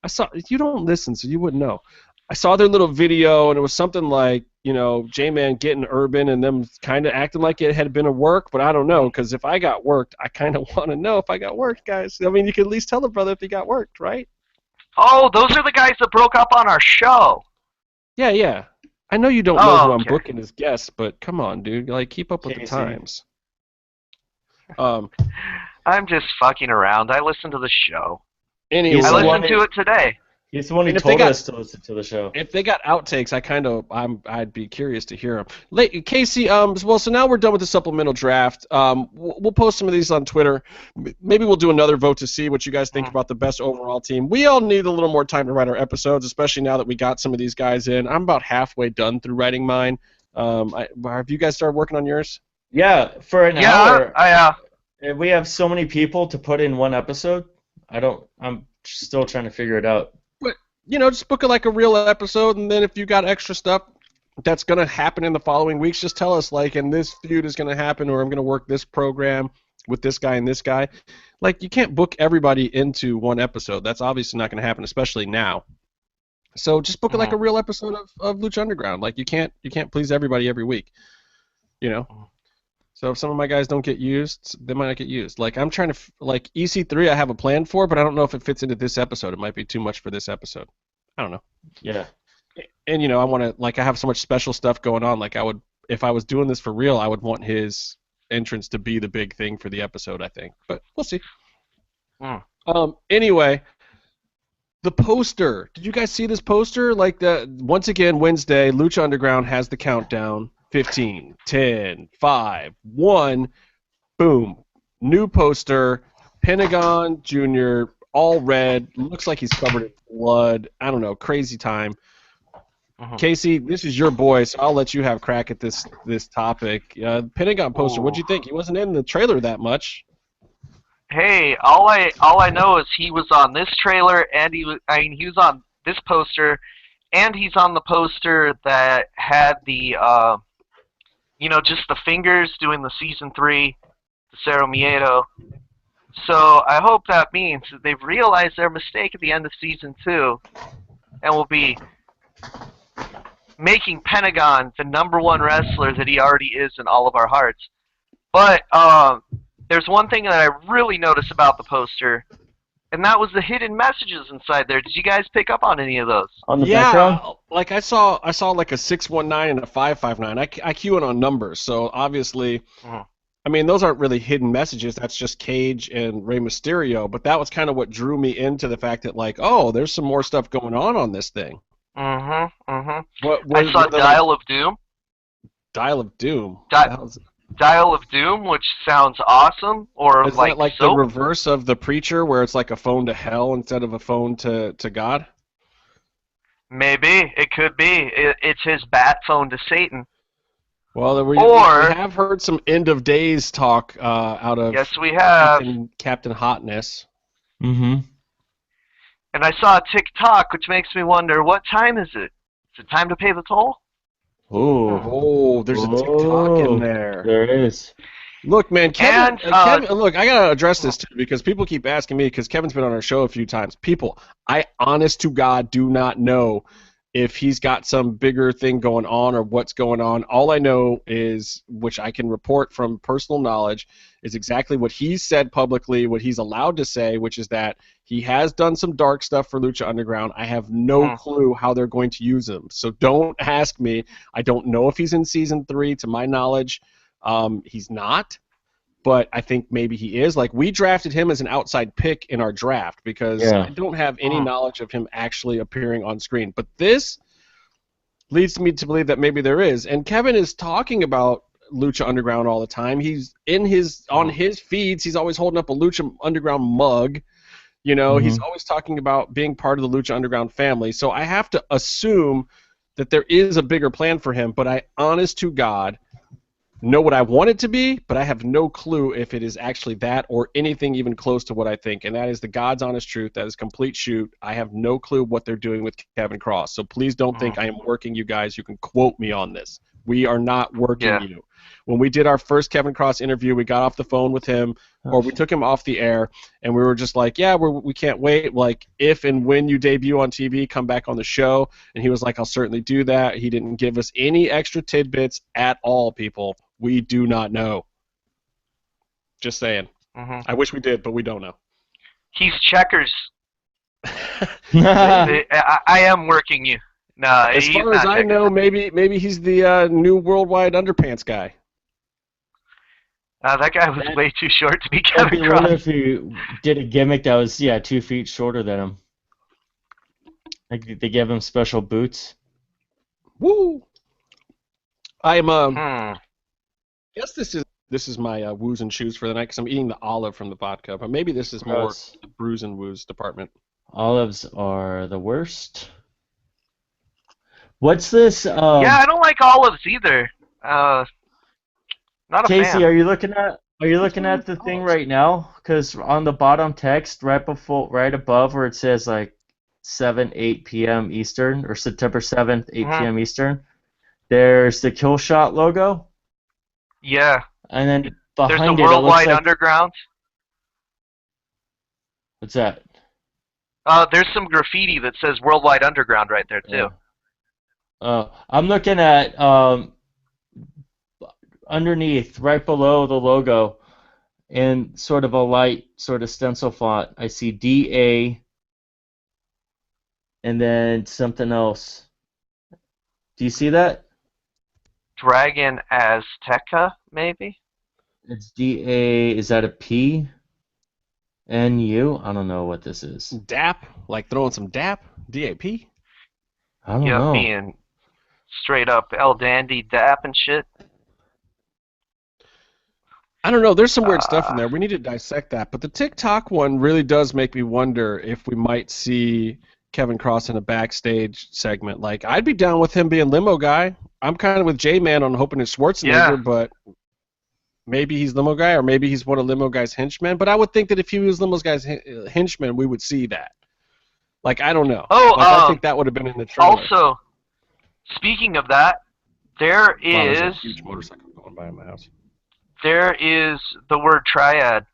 I saw... You don't listen, so you wouldn't know. I saw their little video, and it was something like, you know, J-Man getting Urban and them kind of acting like it had been a work, but I don't know, because if I got worked, I kind of want to know if I got worked, guys. I mean, you can at least tell the brother if he got worked, right? Oh, those are the guys that broke up on our show. Yeah. I know you don't know who I'm booking as guests, but come on, dude. Like, keep up with the times. I'm just fucking around. I listen to the show. Anyway, I listened to it today. He's the one who And if they told us to listen to the show. if they got outtakes, I'd be curious to hear them. Casey, well, so now we're done with the supplemental draft. We'll post some of these on Twitter. Maybe we'll do another vote to see what you guys think about the best overall team. We all need a little more time to write our episodes, especially now that we got some of these guys in. I'm about halfway done through writing mine. Have you guys started working on yours? Yeah, for an hour. Yeah. We have so many people to put in one episode. I'm still trying to figure it out. Just book it like a real episode, and then if you got extra stuff that's going to happen in the following weeks, just tell us, and this feud is going to happen, or I'm going to work this program with this guy and this guy. You can't book everybody into one episode. That's obviously not going to happen, especially now. So just book it like a real episode of Lucha Underground. You can't please everybody every week, So if some of my guys don't get used, they might not get used. I'm trying to, EC3 I have a plan for, but I don't know if it fits into this episode. It might be too much for this episode. I don't know. Yeah. And, I want to, I have so much special stuff going on. If I was doing this for real, I would want his entrance to be the big thing for the episode, I think. But we'll see. Anyway, the poster. Did you guys see this poster? Once again, Wednesday, Lucha Underground has the countdown. 15, 10, 5, 1, boom. New poster, Pentagon Jr., all red, looks like he's covered in blood. I don't know, crazy time. Casey, this is your boy, so I'll let you have a crack at this topic. Pentagon poster, what'd you think? He wasn't in the trailer that much. Hey, all I know is he was on this trailer, and he was on this poster, and he's on the poster that had the just the fingers doing the season 3, the Cerro Miedo. So I hope that means that they've realized their mistake at the end of season 2, and will be making Pentagon the #1 wrestler that he already is in all of our hearts. But there's one thing that I really noticed about the poster, and that was the hidden messages inside there. Did you guys pick up on any of those? On the background? I saw a 619 and a 559. I cue it on numbers, so obviously, those aren't really hidden messages. That's just Cage and Rey Mysterio. But that was kind of what drew me into the fact that, there's some more stuff going on this thing. I saw Dial of Doom. Dial of Doom. Dial of Doom, which sounds awesome, or is that the reverse of the Preacher, where it's like a phone to hell instead of a phone to God? Maybe it could be. It's his bat phone to Satan. Well, we have heard some end of days talk out of yes, we have Captain Hotness. Mm-hmm. And I saw a TikTok, which makes me wonder, what time is it? Is it time to pay the toll? Oh, there's a TikTok in there. There is. Look, man, Kevin, look, I got to address this, too, because people keep asking me, because Kevin's been on our show a few times. People, I honest to God do not know if he's got some bigger thing going on or what's going on. All I know is, which I can report from personal knowledge, is exactly what he's said publicly, what he's allowed to say, which is that he has done some dark stuff for Lucha Underground. I have no clue how they're going to use him. So don't ask me. I don't know if he's in Season 3. To my knowledge, he's not. But I think maybe he is. We drafted him as an outside pick in our draft because I don't have any knowledge of him actually appearing on screen. But this leads me to believe that maybe there is. And Kevin is talking about Lucha Underground all the time. He's on his feeds. He's always holding up a Lucha Underground mug. He's always talking about being part of the Lucha Underground family. So I have to assume that there is a bigger plan for him. But I, honest to God, know what I want it to be, but I have no clue if it is actually that or anything even close to what I think, and that is the God's honest truth. That is complete shoot. I have no clue what they're doing with Kevin Cross, so please don't think I am working you guys. You can quote me on this. We are not working you. When we did our first Kevin Cross interview, we got off the phone with him, or we took him off the air, and we were just like, we can't wait. If and when you debut on TV, come back on the show. And he was like, I'll certainly do that. He didn't give us any extra tidbits at all, people. We do not know. Just saying. I wish we did, but we don't know. He's checkers. I am working you. No, as far as I know, maybe he's the new worldwide underpants guy. That guy was way too short to be It'd be Kevin weird Cross. if he did a gimmick that was 2 feet shorter than him. Like they gave him special boots. Woo! I'm Hmm. guess this is my woos and chews for the night because I'm eating the olive from the vodka, but maybe this is more Gross. the brews and woos department. Olives are the worst. What's this? Yeah, I don't like olives either. Not a Casey, fan. are you looking at the thing right now? Because on the bottom text, right above where it says like 8 p.m. Eastern or September 7th, 8 Mhm. p.m. Eastern, there's the Kill Shot logo, Yeah. and then There's behind the it, it looks Worldwide like Underground. what's that? There's some graffiti that says Worldwide Underground right there too. I'm looking at underneath, right below the logo, in sort of a light sort of stencil font. I see DA and then something else. Do you see that? Dragon Azteca, maybe? It's DA. Is that a P? NU? I don't know what this is. DAP, like throwing some DAP, DAP. I don't Yeah, know. being straight up El Dandy Dap and shit. I don't know. There's some weird stuff in there. We need to dissect that. But the TikTok one really does make me wonder if we might see Kevin Cross in a backstage segment. Like, I'd be down with him being limo guy. I'm kind of with J-Man on hoping it's Schwarzenegger, Yeah. but maybe he's limo guy or maybe he's one of limo guy's henchmen. But I would think that if he was limo guy's henchman, we would see that. Like, I don't know. Oh, like, I think that would have been in the trailer. Also, speaking of that, there Wow, there's a is huge motorcycle going by in my house. the word triad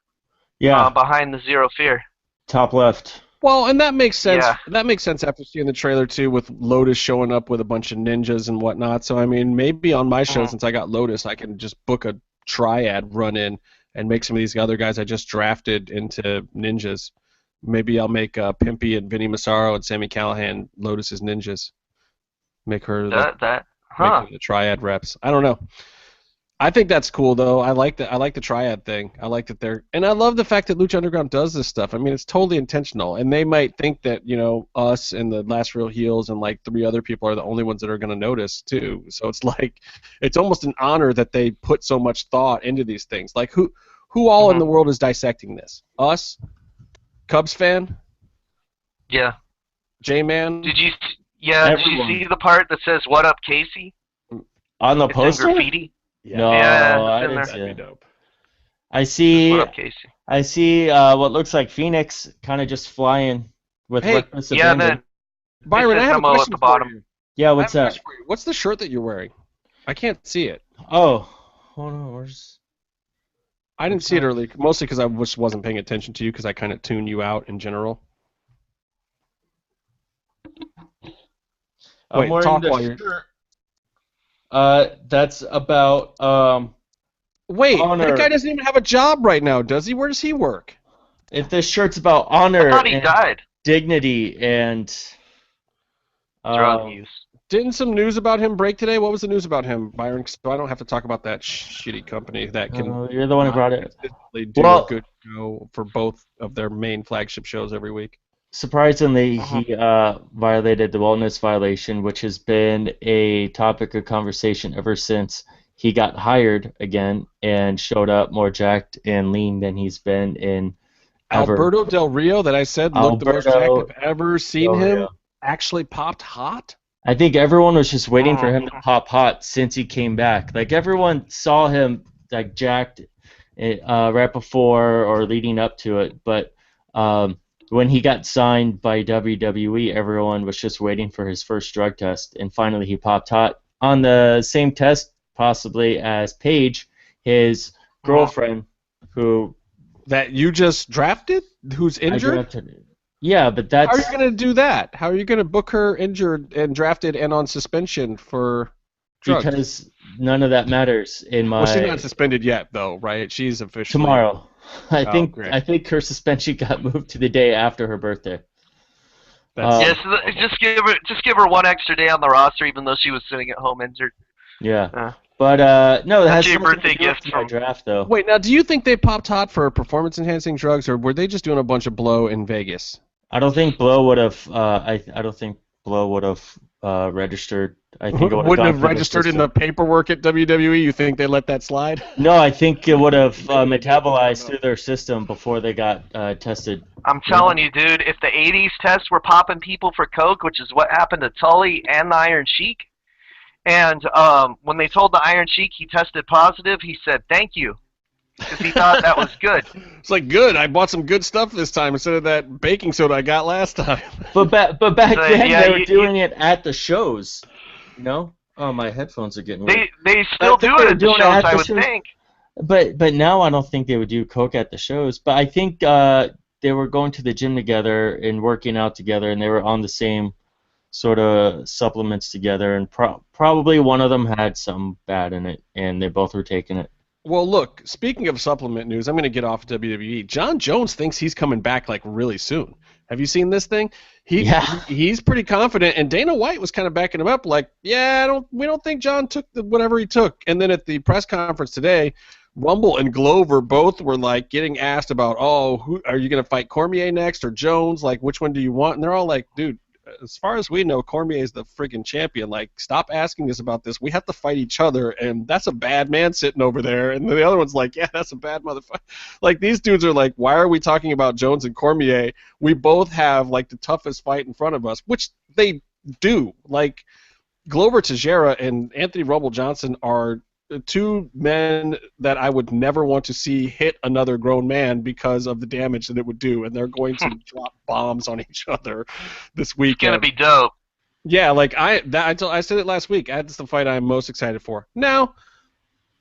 Yeah, behind the Zero Fear. top left. Well, and that makes sense. Yeah. That makes sense after seeing the trailer too, with Lotus showing up with a bunch of ninjas and whatnot. So I mean, maybe on my show, Mhm. since I got Lotus, I can just book a triad run in and make some of these other guys I just drafted into ninjas. Maybe I'll make Pimpy and Vinny Massaro and Sammy Callahan Lotus's ninjas. Make her That make huh? them the triad reps. I don't know. I think that's cool though. I like the triad thing. I like that and I love the fact that Lucha Underground does this stuff. I mean, it's totally intentional. And they might think that, us and the Last Real Heels and like 3 other people are the only ones that are going to notice too. So it's like it's almost an honor that they put so much thought into these things. Like who all in the world is dissecting this? Us? Cubs fan? Yeah. J-Man? Did you? Yeah. Everyone. Did you see the part that says "What up, Casey"? On the It's poster? in graffiti. No, Yeah, it's I in didn't there. see That'd be it. dope. I see. What up, Casey? I see what looks like Phoenix kind of just flying with Hey, reckless Yeah, abandon. then Byron, I have a Memo at question the for bottom. you. Yeah, I what's have a that? question for you. What's the shirt that you're wearing? I can't see it. Oh, hold on. Where's? I didn't see it early, mostly because I just wasn't paying attention to you because I kind of tune you out in general. I'm Wait, wearing talk the while you're. shirt. That's about Wait, Honor. that guy doesn't even have a job right now, does he? Where does he work? If this shirt's about I honor thought he and died. dignity and Drug use. Didn't some news about him break today? What was the news about him, Byron? So I don't have to talk about that shitty company that can you're the one who brought it. consistently do Well- a good show for both of their main flagship shows every week. Surprisingly, he violated the wellness violation, which has been a topic of conversation ever since he got hired again and showed up more jacked and lean than he's been in ever. Alberto Del Rio, that I said looked the most Alberto jacked I've ever seen Del him, Rio. actually popped hot. I think everyone was just waiting for him to pop hot since he came back. Like everyone saw him like jacked right before or leading up to it, but when he got signed by WWE, everyone was just waiting for his first drug test, and finally he popped hot on the same test possibly as Paige, his girlfriend, who That you just drafted? Who's I injured? drafted. Yeah, but How are that's you going to do that? How are you going to book her injured and drafted and on suspension for drugs? because none of that matters in my Well, she's not suspended yet, though, right? She's officially tomorrow. I Oh, think great. I think her suspension got moved to the day after her birthday. That's Yes, just give her one extra day on the roster, even though she was sitting at home injured. Yeah. But no, it That's has your so much birthday to do with gift my from. draft, though. Wait, now, do you think they popped hot for performance-enhancing drugs, or were they just doing a bunch of blow in Vegas? I don't think Blow would have. I don't think Blow would have registered. I think it would have Wouldn't gone have through their registered in system. the paperwork at WWE? You think they let that slide? No, I think it would have Maybe. I don't metabolized know. through their system before they got tested. I'm You know? telling you, dude, if the 80s tests were popping people for coke, which is what happened to Tully and the Iron Sheik, and when they told the Iron Sheik he tested positive, he said thank you because he thought that was good. It's like, good, I bought some good stuff this time instead of that baking soda I got last time. But back So, then yeah, they were doing it at the shows. You know? Oh, my headphones are getting weird. they still do it at the shows, I would think. But now I don't think they would do coke at the shows. But I think they were going to the gym together and working out together, and they were on the same sort of supplements together, and probably one of them had some bad in it, and they both were taking it. Well, look, speaking of supplement news, I'm going to get off WWE. John Jones thinks he's coming back like really soon. Have you seen this thing? He's pretty confident, and Dana White was kind of backing him up, like, yeah, we don't think John took whatever he took. And then at the press conference today, Rumble and Glover both were like getting asked about, oh, who are you going to fight, Cormier next or Jones? Like, which one do you want? And they're all like, dude, as far as we know, Cormier is the friggin' champion. Like, stop asking us about this. We have to fight each other, and that's a bad man sitting over there. And the other one's like, yeah, that's a bad motherfucker. Like, these dudes are like, why are we talking about Jones and Cormier? We both have, like, the toughest fight in front of us, which they do. Like, Glover Teixeira and Anthony Rumble Johnson are two men that I would never want to see hit another grown man because of the damage that it would do, and they're going to drop bombs on each other this weekend. It's gonna be dope. Yeah, like I said it last week. That's the fight I'm most excited for. Now,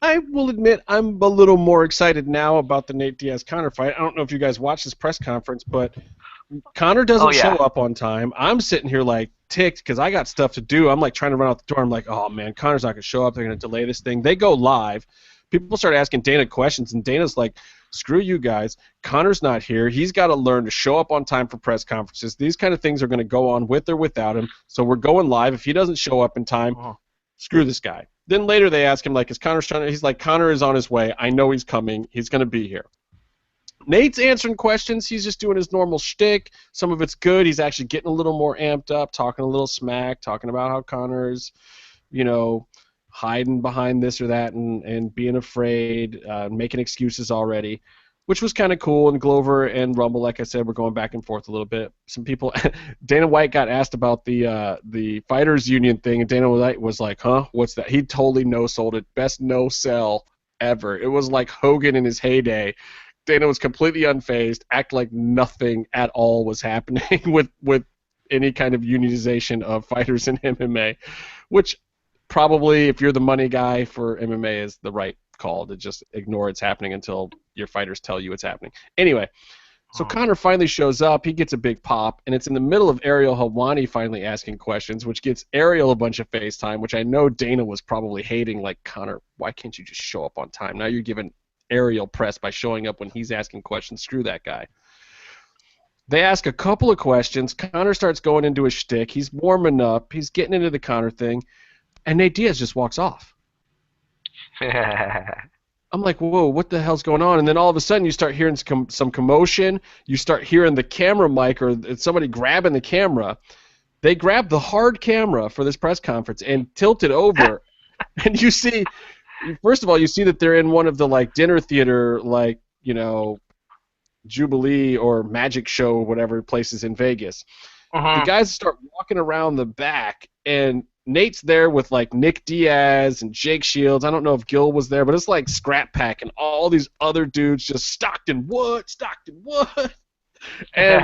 I will admit I'm a little more excited now about the Nate Diaz Conor fight. I don't know if you guys watched this press conference, but Conor doesn't show up on time. I'm sitting here like ticked because I got stuff to do. I'm like trying to run out the door. I'm like, oh man, Conor's not gonna show up. They're gonna delay this thing. They go live. People start asking Dana questions, and Dana's like, screw you guys. Conor's not here. He's got to learn to show up on time for press conferences. These kind of things are going to go on with or without him. So we're going live. If he doesn't show up in time, screw this guy. Then later they ask him, like, is Conor trying to? He's like, Conor is on his way. I know he's coming. He's going to be here. Nate's answering questions. He's just doing his normal shtick. Some of it's good. He's actually getting a little more amped up, talking a little smack, talking about how Conor's, hiding behind this or that and being afraid, making excuses already, which was kind of cool. And Glover and Rumble, like I said, were going back and forth a little bit. Some people, Dana White got asked about the Fighters Union thing, and Dana White was like, huh, what's that? He totally no-sold it. Best no-sell ever. It was like Hogan in his heyday. Dana was completely unfazed, act like nothing at all was happening with any kind of unionization of fighters in MMA, which probably, if you're the money guy for MMA, is the right call to just ignore it's happening until your fighters tell you it's happening. Anyway, so Conor finally shows up. He gets a big pop, and it's in the middle of Ariel Helwani finally asking questions, which gets Ariel a bunch of FaceTime, which I know Dana was probably hating, like, Conor, why can't you just show up on time? Now you're giving Ariel press by showing up when he's asking questions. Screw that guy. They ask a couple of questions. Conor starts going into his shtick. He's warming up. He's getting into the Conor thing. And Nate Diaz just walks off. I'm like, whoa, what the hell's going on? And then all of a sudden you start hearing some commotion. You start hearing the camera mic or somebody grabbing the camera. They grab the hard camera for this press conference and tilt it over. And you see, first of all, you see that they're in one of the, like, dinner theater, like, Jubilee or Magic Show, whatever places in Vegas. The guys start walking around the back, and Nate's there with, like, Nick Diaz and Jake Shields. I don't know if Gil was there, but it's like Scrap Pack and all these other dudes just Stockton what? And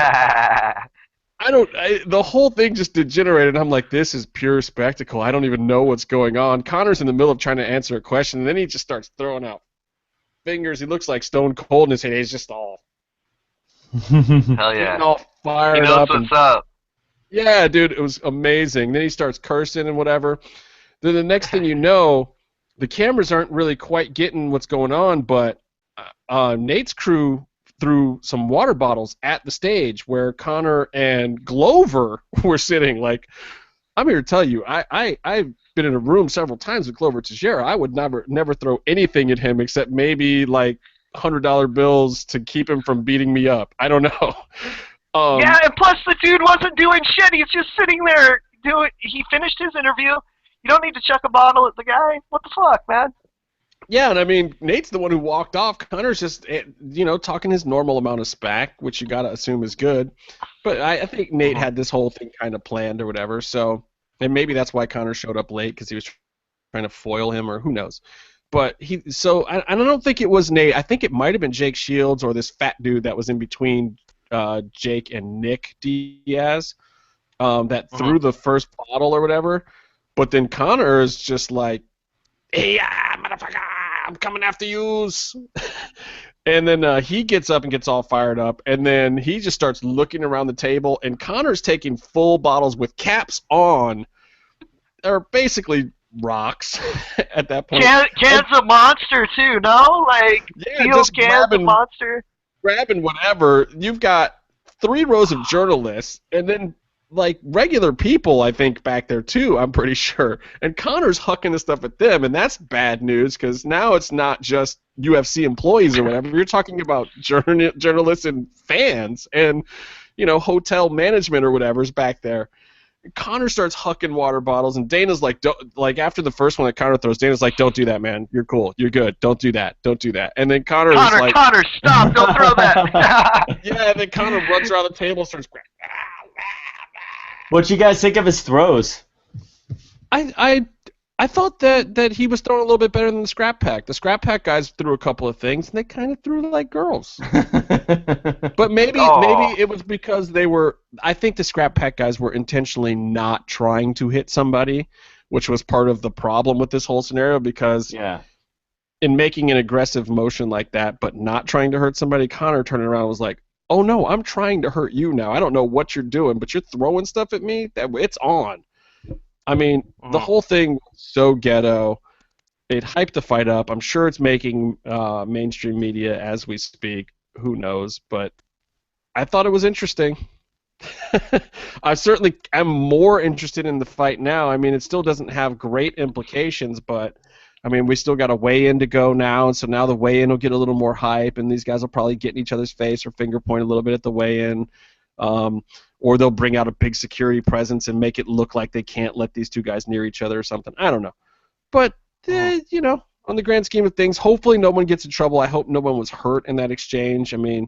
the whole thing just degenerated. I'm like, this is pure spectacle. I don't even know what's going on. Conor's in the middle of trying to answer a question, and then he just starts throwing out fingers. He looks like Stone Cold in his head. He's just all hell yeah, all fired he knows up. what's up. Yeah, dude, it was amazing. Then he starts cursing and whatever. Then the next thing you know, the cameras aren't really quite getting what's going on, but Nate's crew threw some water bottles at the stage where Conor and Glover were sitting. Like, I'm here to tell you, I been in a room several times with Glover Teixeira. I would never throw anything at him except maybe like $100 bills to keep him from beating me up. I don't know. Yeah, and plus the dude wasn't doing shit. He's just sitting there doing. He finished his interview. You don't need to chuck a bottle at the guy. What the fuck, man? Yeah, and I mean, Nate's the one who walked off. Conor's just, talking his normal amount of spack, which you gotta assume is good. But I think Nate had this whole thing kind of planned or whatever. So, and maybe that's why Conor showed up late, because he was trying to foil him, or who knows. But I don't think it was Nate. I think it might have been Jake Shields or this fat dude that was in between Jake and Nick Diaz that threw the first bottle or whatever. But then Conor is just like, "Hey, motherfucker, I'm coming after you." And then he gets up and gets all fired up, and then he just starts looking around the table, and Conor's taking full bottles with caps on. They're basically rocks at that point. Cans of Monster too, no? Like just cans of Monster. Grabbing whatever. You've got 3 rows of journalists, and then like regular people, I think, back there too, I'm pretty sure. And Conor's hucking the stuff at them, and that's bad news, because now it's not just UFC employees or whatever. You're talking about journalists and fans and, hotel management or whatever's back there. Conor starts hucking water bottles, and Dana's like, after the first one that Conor throws, Dana's like, "Don't do that, man. You're cool. You're good. Don't do that. Don't do that." And then Conor, stop. Don't throw that. Yeah, and then Conor runs around the table, starts. What you guys think of his throws? I thought that he was throwing a little bit better than the Scrap Pack. The Scrap Pack guys threw a couple of things, and they kind of threw like girls. But maybe it was because they were. I think the Scrap Pack guys were intentionally not trying to hit somebody, which was part of the problem with this whole scenario. Because in making an aggressive motion like that, but not trying to hurt somebody, Conor turned around and was like, "Oh no, I'm trying to hurt you now. I don't know what you're doing, but you're throwing stuff at me. It's on." I mean, the whole thing was so ghetto. It hyped the fight up. I'm sure it's making mainstream media as we speak. Who knows? But I thought it was interesting. I certainly am more interested in the fight now. I mean, it still doesn't have great implications, but I mean, we still got a weigh-in to go now, and so now the weigh-in will get a little more hype, and these guys will probably get in each other's face or finger point a little bit at the weigh-in. Or they'll bring out a big security presence and make it look like they can't let these two guys near each other or something. I don't know. But, on the grand scheme of things, hopefully no one gets in trouble. I hope no one was hurt in that exchange. I mean,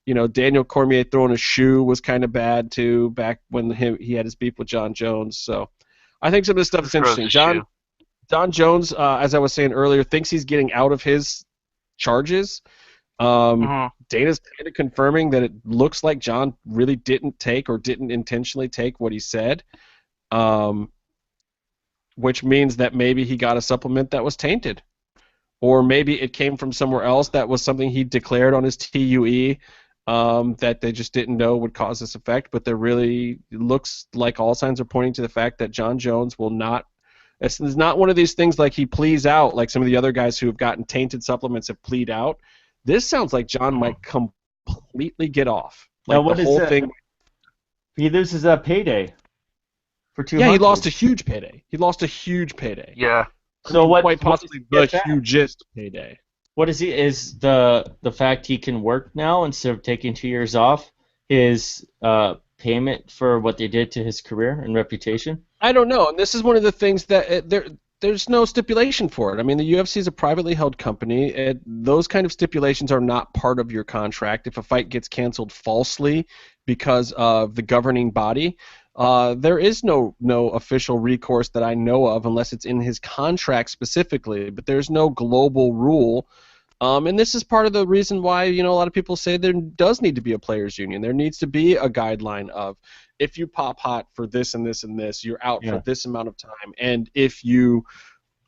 Daniel Cormier throwing a shoe was kind of bad, too, back when he had his beef with John Jones. So I think some of this stuff is interesting. John Jones, as I was saying earlier, thinks he's getting out of his charges. Dana's kind of confirming that it looks like John really didn't take or didn't intentionally take what he said, which means that maybe he got a supplement that was tainted, or maybe it came from somewhere else that was something he declared on his TUE that they just didn't know would cause this effect. But there really looks like all signs are pointing to the fact that John Jones will not. It's not one of these things like he pleads out like some of the other guys who have gotten tainted supplements have plead out. This sounds like John might completely get off. Like now, what the whole is thing. He loses a payday for 200. Yeah, he lost a huge payday. Yeah. So what? Quite possibly the hugest payday. What is he? Is the fact he can work now instead of taking 2 years off his payment for what they did to his career and reputation? I don't know, and this is one of the things that there's no stipulation for it. I mean, the UFC is a privately held company. Those kind of stipulations are not part of your contract. If a fight gets canceled falsely because of the governing body, there is no official recourse that I know of unless it's in his contract specifically. But there's no global rule. And this is part of the reason why a lot of people say there does need to be a players' union. There needs to be a guideline of if you pop hot for this and this and this, you're out for this amount of time. And if you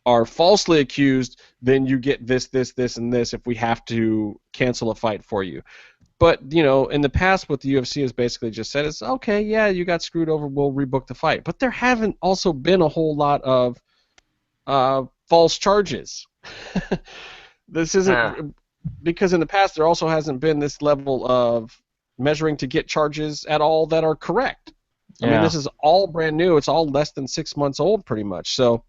are falsely accused, then you get this, this, this, and this if we have to cancel a fight for you. But, in the past what the UFC has basically just said is, okay, yeah, you got screwed over, we'll rebook the fight. But there haven't also been a whole lot of false charges. This isn't because in the past there also hasn't been this level of measuring to get charges at all that are correct. I mean, this is all brand new. It's all less than 6 months old, pretty much. So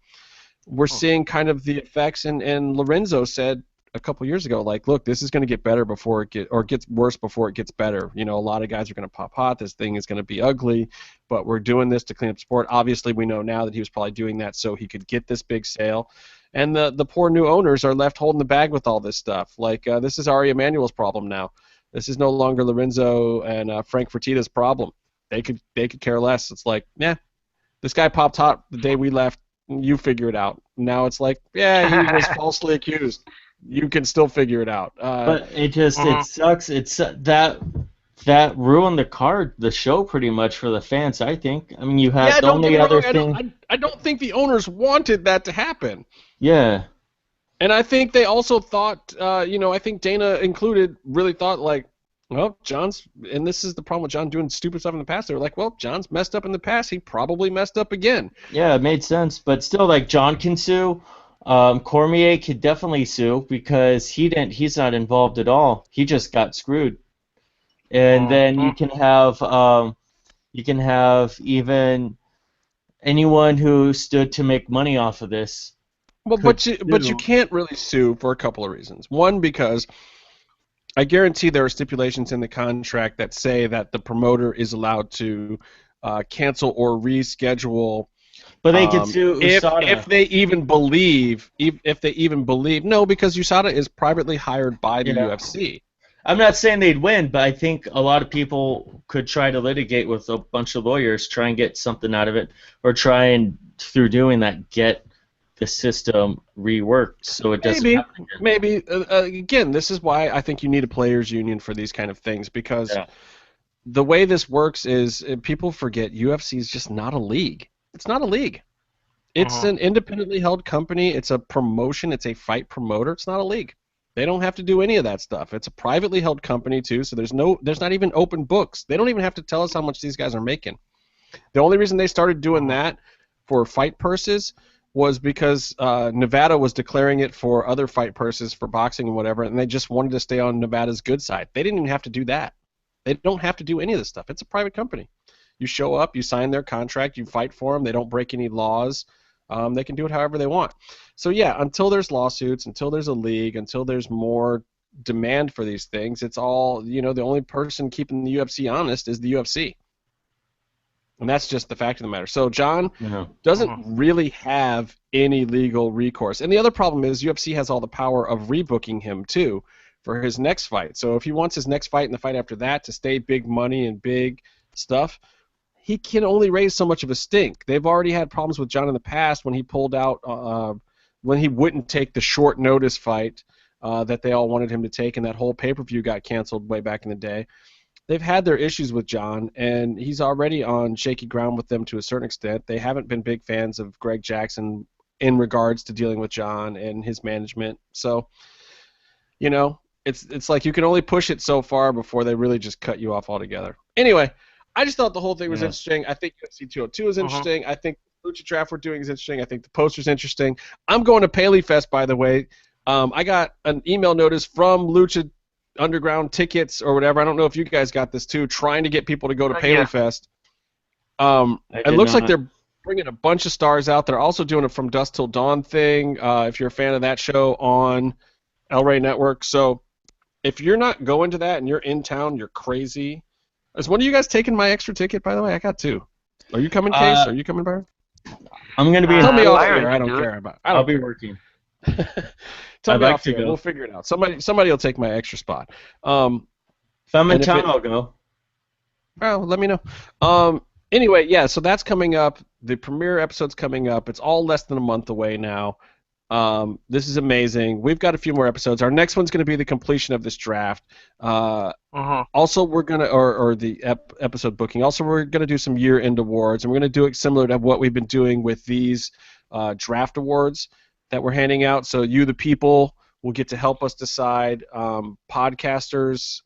we're seeing kind of the effects, and Lorenzo said a couple years ago, like, look, this is going to get better before it gets worse before it gets better. You know, a lot of guys are going to pop hot. This thing is going to be ugly, but we're doing this to clean up sport. Obviously, we know now that he was probably doing that so he could get this big sale. And the poor new owners are left holding the bag with all this stuff. Like, this is Ari Emanuel's problem now. This is no longer Lorenzo and Frank Fertitta's problem. They could care less. It's like, yeah, this guy popped hot the day we left. You figure it out. Now it's like, yeah, he was falsely accused. You can still figure it out. But it just it sucks. It's that ruined the show pretty much for the fans. I think. I mean, you have the only other thing. I don't think the owners wanted that to happen. Yeah. And I think they also thought, I think Dana included, really thought like, well, John's, and this is the problem with John doing stupid stuff in the past. They were like, well, John's messed up in the past. He probably messed up again. Yeah, it made sense. But still, like, John can sue. Cormier could definitely sue because he's not involved at all. He just got screwed. And then you can have even anyone who stood to make money off of this. Well, but you can't really sue for a couple of reasons. One, because I guarantee there are stipulations in the contract that say that the promoter is allowed to cancel or reschedule. But they can sue USADA. If they even believe. No, because USADA is privately hired by the UFC. I'm not saying they'd win, but I think a lot of people could try to litigate with a bunch of lawyers, try and get something out of it, or try and, through doing that, get the system reworked so it doesn't happen again. Maybe. Again, this is why I think you need a players' union for these kind of things, because the way this works is people forget UFC is just not a league. It's not a league. It's an independently held company. It's a promotion. It's a fight promoter. It's not a league. They don't have to do any of that stuff. It's a privately held company too, so there's not even open books. They don't even have to tell us how much these guys are making. The only reason they started doing that for fight purses was because Nevada was declaring it for other fight purses for boxing and whatever, and they just wanted to stay on Nevada's good side. They didn't even have to do that. They don't have to do any of this stuff. It's a private company. You show up, you sign their contract, you fight for them. They don't break any laws. They can do it however they want. So yeah, until there's lawsuits, until there's a league, until there's more demand for these things, it's all, the only person keeping the UFC honest is the UFC. And that's just the fact of the matter. So John doesn't really have any legal recourse. And the other problem is UFC has all the power of rebooking him too for his next fight. So if he wants his next fight and the fight after that to stay big money and big stuff, he can only raise so much of a stink. They've already had problems with John in the past when he pulled out, when he wouldn't take the short notice fight that they all wanted him to take, and that whole pay-per-view got canceled way back in the day. They've had their issues with John, and he's already on shaky ground with them to a certain extent. They haven't been big fans of Greg Jackson in regards to dealing with John and his management. So, it's like you can only push it so far before they really just cut you off altogether. Anyway, I just thought the whole thing was interesting. I think UFC 202 is interesting. I think the Lucha Draft we're doing is interesting. I think the poster's interesting. I'm going to Paley Fest, by the way. I got an email notice from Lucha Underground Tickets or whatever. I don't know if you guys got this too, trying to get people to go to Paley Fest. It looks like they're bringing a bunch of stars out. They're also doing a From Dusk Till Dawn thing, if you're a fan of that show on El Rey Network. So if you're not going to that and you're in town, you're crazy. Is one of you guys taking my extra ticket, by the way? I got two. Are you coming, Case? Are you coming, Byron? I'm going to be Tell me off here. I don't care about it. I'll be working. Tell me off here. We'll figure it out. Somebody will take my extra spot. If I'm in town, I'll go. Well, let me know. Anyway, yeah, so that's coming up. The premiere episode's coming up. It's all less than a month away now. This is amazing. We've got a few more episodes. Our next one's going to be the completion of this draft. Also, we're going to, or the episode booking. Also, we're going to do some year-end awards, and we're going to do it similar to what we've been doing with these draft awards that we're handing out. So you, the people, will get to help us decide. Podcasters,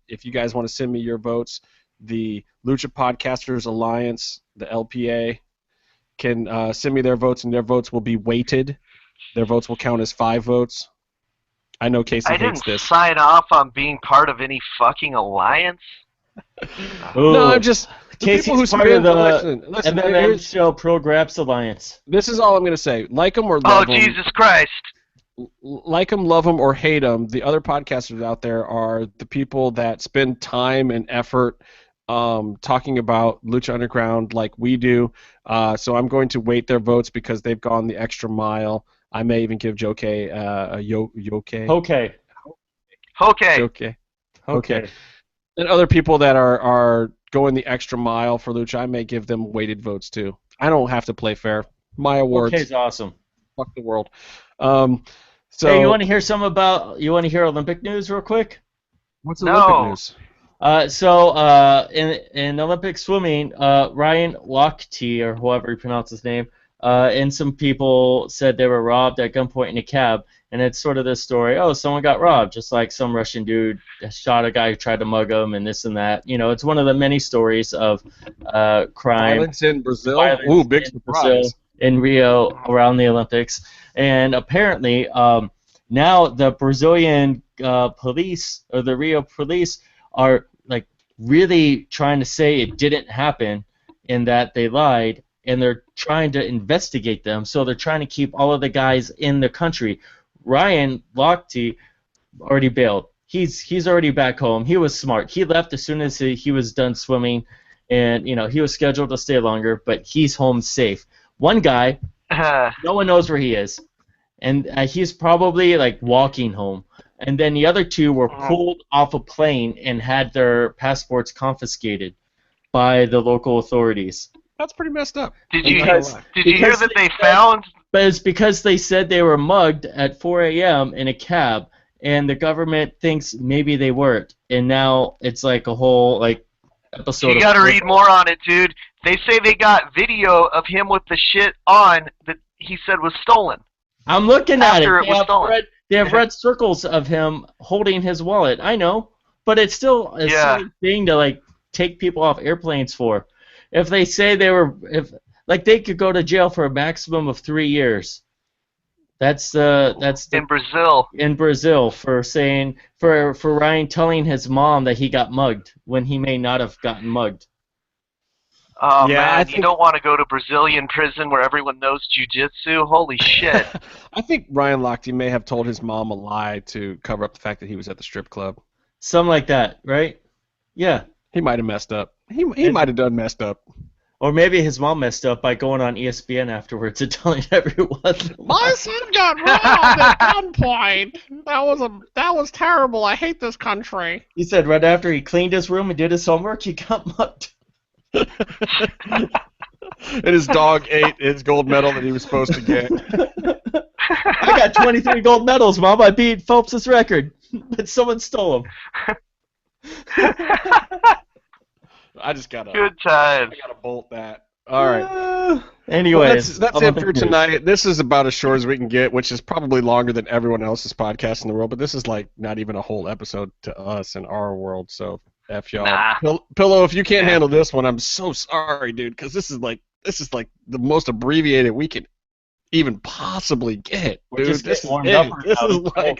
if you guys want to send me your votes, the Lucha Podcasters Alliance, the LPA, can send me their votes, and their votes will be weighted. Their votes will count as 5 votes. I know Casey hates this. I didn't sign off on being part of any fucking alliance. No, I'm just Casey's part of the MMA show Pro Graps Alliance. This is all I'm going to say. Like them or Oh, love them. Jesus Christ. Like them, love them, or hate them, the other podcasters out there are the people that spend time and effort talking about Lucha Underground like we do. So I'm going to weight their votes because they've gone the extra mile. I may even give Joke a Yoke. Okay. Okay. And other people that are going the extra mile for Lucha, I may give them weighted votes too. I don't have to play fair. My awards. Okay's awesome. Fuck the world. So hey, you want to hear Olympic news real quick? What's Olympic news? In Olympic swimming, Ryan Lochte, or however you pronounce his name, and some people said they were robbed at gunpoint in a cab. And it's sort of this story, someone got robbed, just like some Russian dude shot a guy who tried to mug him and this and that. You know, it's one of the many stories of crime. Violence in Brazil? Ooh, big surprise. Brazil, in Rio around the Olympics. And apparently now the Brazilian police, or the Rio police, are like really trying to say it didn't happen and that they lied, and they're trying to investigate them. So they're trying to keep all of the guys in the country. Ryan Lochte already bailed. He's already back home. He was smart. He left as soon as he was done swimming, and he was scheduled to stay longer, but he's home safe. One guy, no one knows where he is, and he's probably like walking home. And then the other two were pulled off a plane and had their passports confiscated by the local authorities. That's pretty messed up. Did you hear that they found? But it's because they said they were mugged at 4 a.m. in a cab, and the government thinks maybe they weren't. And now it's like a whole episode. You got to read more on it, dude. They say they got video of him with the shit on that he said was stolen. I'm looking at it. After it was stolen. They have red circles of him holding his wallet. I know, but it's still a silly thing to take people off airplanes for. If they say they could go to jail for a maximum of 3 years. That's in Brazil. In Brazil for Ryan telling his mom that he got mugged when he may not have gotten mugged. Oh man, you don't want to go to Brazilian prison where everyone knows jiu-jitsu. Holy shit. I think Ryan Lochte may have told his mom a lie to cover up the fact that he was at the strip club. Something like that, right? Yeah. He might have messed up. He might have done messed up. Or maybe his mom messed up by going on ESPN afterwards and telling everyone. My son got robbed at gunpoint. That was terrible. I hate this country. He said right after he cleaned his room and did his homework, he got mugged. And his dog ate his gold medal that he was supposed to get. I got 23 gold medals, Mom. I beat Phelps' record, but someone stole them. I just gotta. Good times. I gotta bolt that. All right. Anyways, that's it for tonight. This is about as short as we can get, which is probably longer than everyone else's podcast in the world. But this is not even a whole episode to us in our world. So F y'all. Nah. Pillow, if you can't handle this one, I'm so sorry, dude. Because this is like the most abbreviated we can even possibly get. Dude, this is I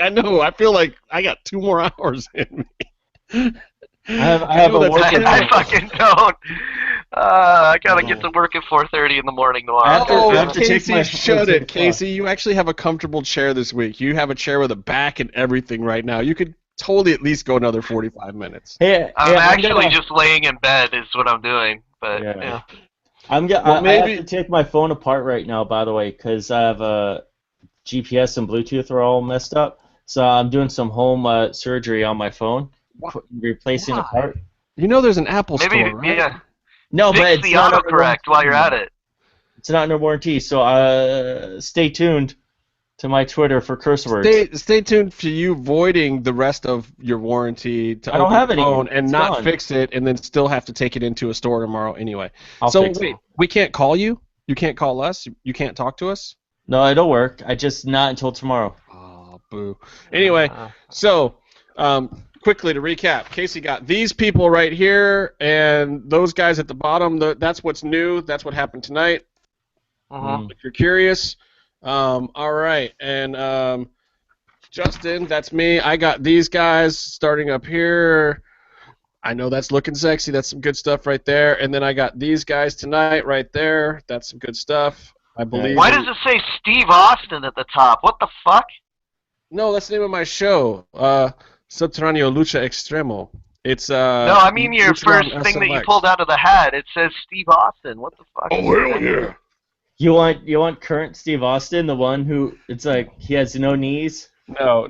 know. I feel like I got 2 more hours in me. I fucking don't. I gotta get to work at 4:30 in the morning tomorrow. I have to take my shut it, Casey. You actually have a comfortable chair this week. You have a chair with a back and everything right now. You could totally at least go another 45 minutes. I'm actually just laying in bed is what I'm doing. But yeah. I have to take my phone apart right now, by the way, because I have GPS and Bluetooth are all messed up. So I'm doing some home surgery on my phone. Replacing a part. You know there's an Apple store, right? Yeah. No, but it's the autocorrect while you're at it. It's not under warranty, so stay tuned to my Twitter for curse words. Stay tuned for you voiding the rest of your warranty to open the phone and not fix it, and then still have to take it into a store tomorrow anyway. We can't call you? You can't call us? You can't talk to us? No, it'll work. Not until tomorrow. Oh, boo. Anyway, so quickly to recap, Casey got these people right here, and those guys at the bottom. That's what's new. That's what happened tonight. If you're curious. All right, and Justin, that's me. I got these guys starting up here. I know that's looking sexy. That's some good stuff right there. And then I got these guys tonight right there. That's some good stuff. I believe. Why does it say Steve Austin at the top? What the fuck? No, that's the name of my show. Subterráneo Lucha Extremo. It's No, I mean your Lucha first on thing that you SLX. pulled out of the hat. It says Steve Austin. What the fuck? Oh hell yeah! You want current Steve Austin, the one who it's like he has no knees? No.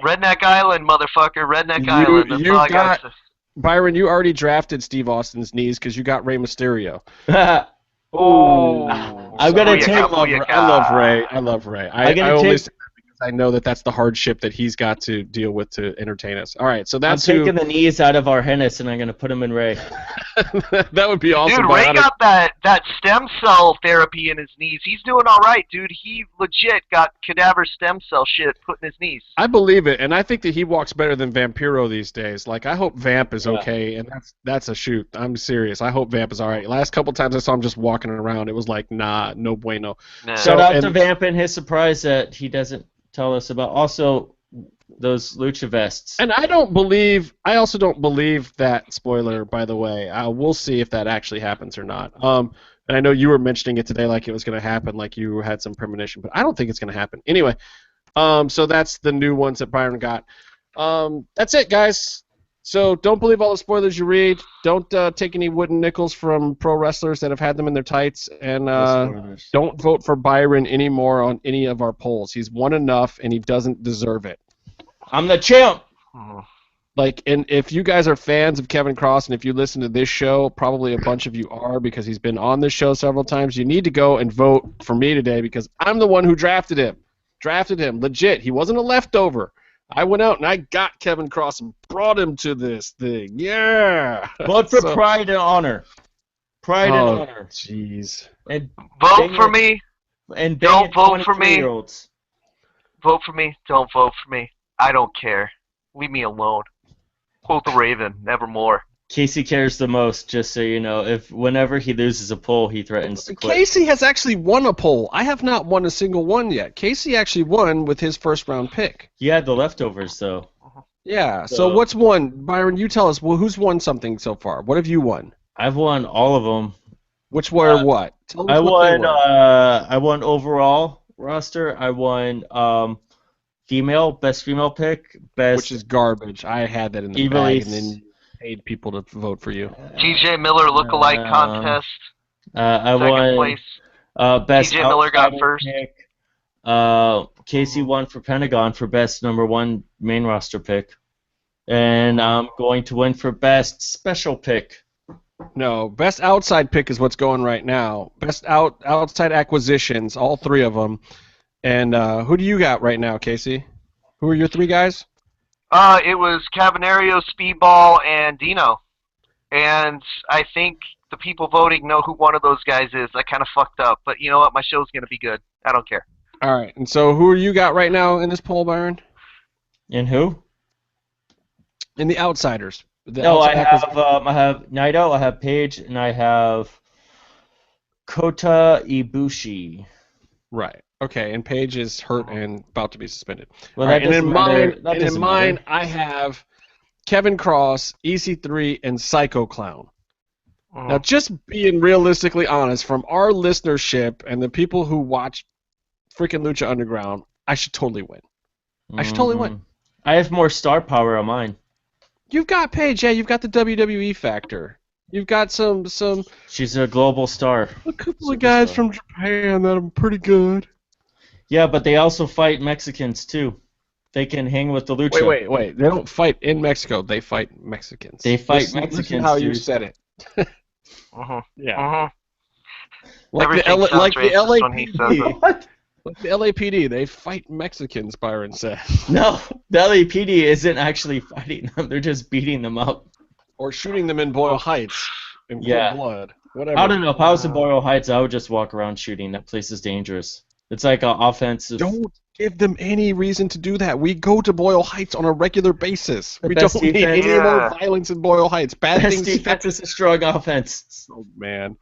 Redneck Island, motherfucker. Redneck Island. That's you all I got- got. Byron, you already drafted Steve Austin's knees because you got Rey Mysterio. Oh, I'm gonna Booyaka, take- I love Ray. I love Ray. I only say that because I know that's the hardship that he's got to deal with to entertain us. All right, so I'm that's taking the knees out of our Hennis and I'm gonna put him in Ray. that would be awesome. dude, Ray got that stem cell therapy in his knees. He's doing all right, dude. He legit got cadaver stem cell shit put in his knees. I believe it, and I think that he walks better than Vampiro these days. Like, I hope Vamp is okay, and that's a shoot. I'm serious. I hope Vamp is all right. Last couple times I saw him just walking around, it was like, nah, no bueno. Nah. Shout out to Vamp and his surprise that he doesn't tell us about. Also, those lucha vests. And I also don't believe that spoiler, by the way. We'll see if that actually happens or not. And I know you were mentioning it today like it was going to happen, like you had some premonition, but I don't think it's going to happen. Anyway, so that's the new ones that Byron got. That's it, guys. So don't believe all the spoilers you read. Don't take any wooden nickels from pro wrestlers that have had them in their tights. And don't vote for Byron anymore on any of our polls. He's won enough, and he doesn't deserve it. I'm the champ. Like, and if you guys are fans of Kevin Cross, and if you listen to this show, probably a bunch of you are because he's been on this show several times, you need to go and vote for me today because I'm the one who drafted him. Legit. He wasn't a leftover. I went out and I got Kevin Cross and brought him to this thing. Yeah. Vote for pride and honor. Pride and honor. Jeez. And Vote for me. And don't vote for me. Year-olds. Vote for me. Don't vote for me. I don't care. Leave me alone. Quote the Raven, nevermore. Casey cares the most, just so you know. If whenever he loses a poll, he threatens to quit. Casey has actually won a poll. I have not won a single one yet. Casey actually won with his first round pick. He had the leftovers, though. Yeah. So what's won? Byron, you tell us. Well, who's won something so far? What have you won? I've won all of them. Which were what? Tell us I what won. they were. I won overall roster. I won best female pick, best. Which is garbage. I had that in the Evil bag, East. and then you paid people to vote for you. TJ Miller lookalike contest. I Second won place. best. TJ Miller got outsider first. Pick. Casey won for Pentagon for best #1 main roster pick, and I'm going to win for best special pick. No, best outside pick is what's going right now. Best outside acquisitions, all three of them. And who do you got right now, Casey? Who are your three guys? It was Cavanario, Speedball, and Dino. And I think the people voting know who one of those guys is. I kind of fucked up, but you know what? My show's going to be good. I don't care. All right. And so who are you got right now in this poll, Byron? And who? In the outsiders. I have Naito, I have Paige, and I have Kota Ibushi. Right. Okay, and Paige is hurt and about to be suspended. Well, All right, that doesn't matter. That in doesn't mine, matter. I have Kevin Cross, EC3, and Psycho Clown. Now, just being realistically honest, from our listenership and the people who watch freaking Lucha Underground, I should totally win. I should totally win. I have more star power on mine. You've got Paige, yeah. You've got the WWE factor. You've got some. She's a global star. A couple of guys from Japan that are pretty good. Yeah, but they also fight Mexicans too. They can hang with the Lucha. Wait. They don't fight in Mexico. They fight Mexicans. They fight Listen Mexicans. how you dude. said it. Yeah. Like Everything the sounds racist when he says it. LAPD. Like the LAPD, they fight Mexicans, Byron said. No, the LAPD isn't actually fighting them. They're just beating them up. Or shooting them in Boyle Heights in cold blood. Whatever. I don't know. If I was in Boyle Heights, I would just walk around shooting. That place is dangerous. It's like an offensive. Don't give them any reason to do that. We go to Boyle Heights on a regular basis. We best don't need defense- any more violence in Boyle Heights. Bad Best things. defense is a strong offense. Oh, man.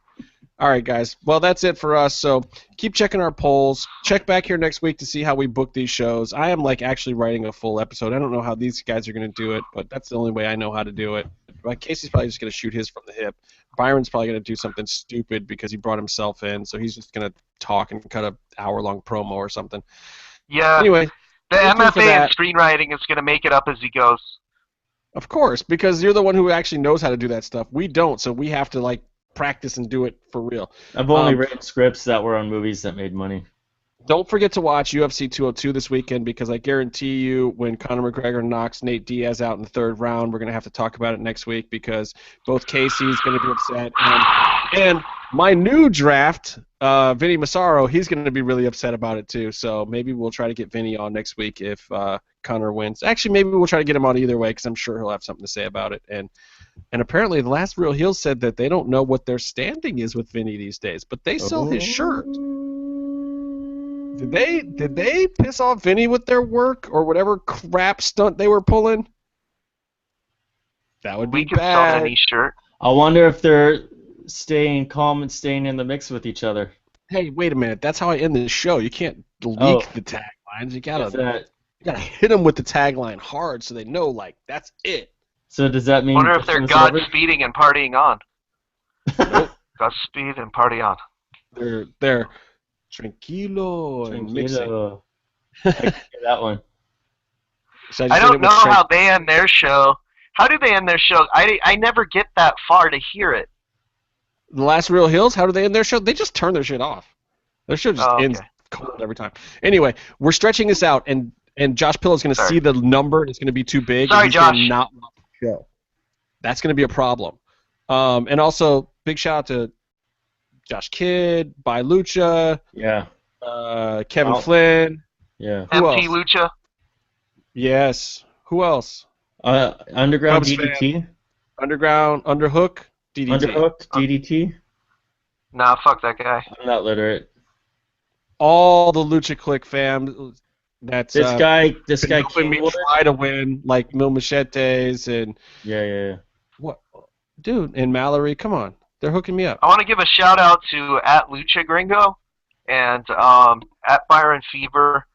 All right, guys. Well, that's it for us. So keep checking our polls. Check back here next week to see how we book these shows. I am actually writing a full episode. I don't know how these guys are going to do it, but that's the only way I know how to do it. Like Casey's probably just gonna shoot his from the hip. Byron's probably gonna do something stupid because he brought himself in, so he's just gonna talk and cut a hour-long promo or something. Yeah. Anyway, The stay tuned for MFA and that. screenwriting is going to make it up as he goes. Of course, because you're the one who actually knows how to do that stuff. We don't, so we have to like practice and do it for real. I've only written scripts that were on movies that made money. Don't forget to watch UFC 202 this weekend because I guarantee you when Conor McGregor knocks Nate Diaz out in the third round, we're going to have to talk about it next week because both Casey's going to be upset and my new draft, Vinny Massaro, he's going to be really upset about it too. So maybe we'll try to get Vinny on next week if Conor wins. Actually, maybe we'll try to get him on either way because I'm sure he'll have something to say about it. And apparently the last Real Heels said that they don't know what their standing is with Vinny these days, but they sell his shirt. Did they piss off Vinny with their work or whatever crap stunt they were pulling? That would be We could bad. sell any shirt. I wonder if they're staying calm and staying in the mix with each other. Hey, wait a minute. That's how I end the show. You can't leak the taglines. You gotta hit them with the tagline hard so they know, like, that's it. So does that mean? Wonder if they're Godspeeding and partying on. Nope. Godspeed and party on. They're tranquilo and mixing. Tranquilo. I can hear that one. I don't know how they end their show. How do they end their show? I never get that far to hear it. The last Real Heels, how do they end their show? They just turn their shit off. Their show just ends cold every time. Anyway, we're stretching this out, and Josh Pillow's going to see the number, and it's going to be too big. Sorry, and he's Josh. Gonna not watch the show. That's going to be a problem. And also, big shout out to Josh Kidd, By Lucha, Kevin Flynn. Yeah. Who MT else? Lucha. Yes. Who else? Underground Cubs DDT. Underground, Underhook, DDT. Underhook DDT. Nah, fuck that guy. I'm not literate. All the Lucha Click fam. That's This guy helping me try to win, like Mil Machetes and what, dude, and Mallory. Come on, they're hooking me up. I want to give a shout out to @Lucha Gringo and @Byron Fever,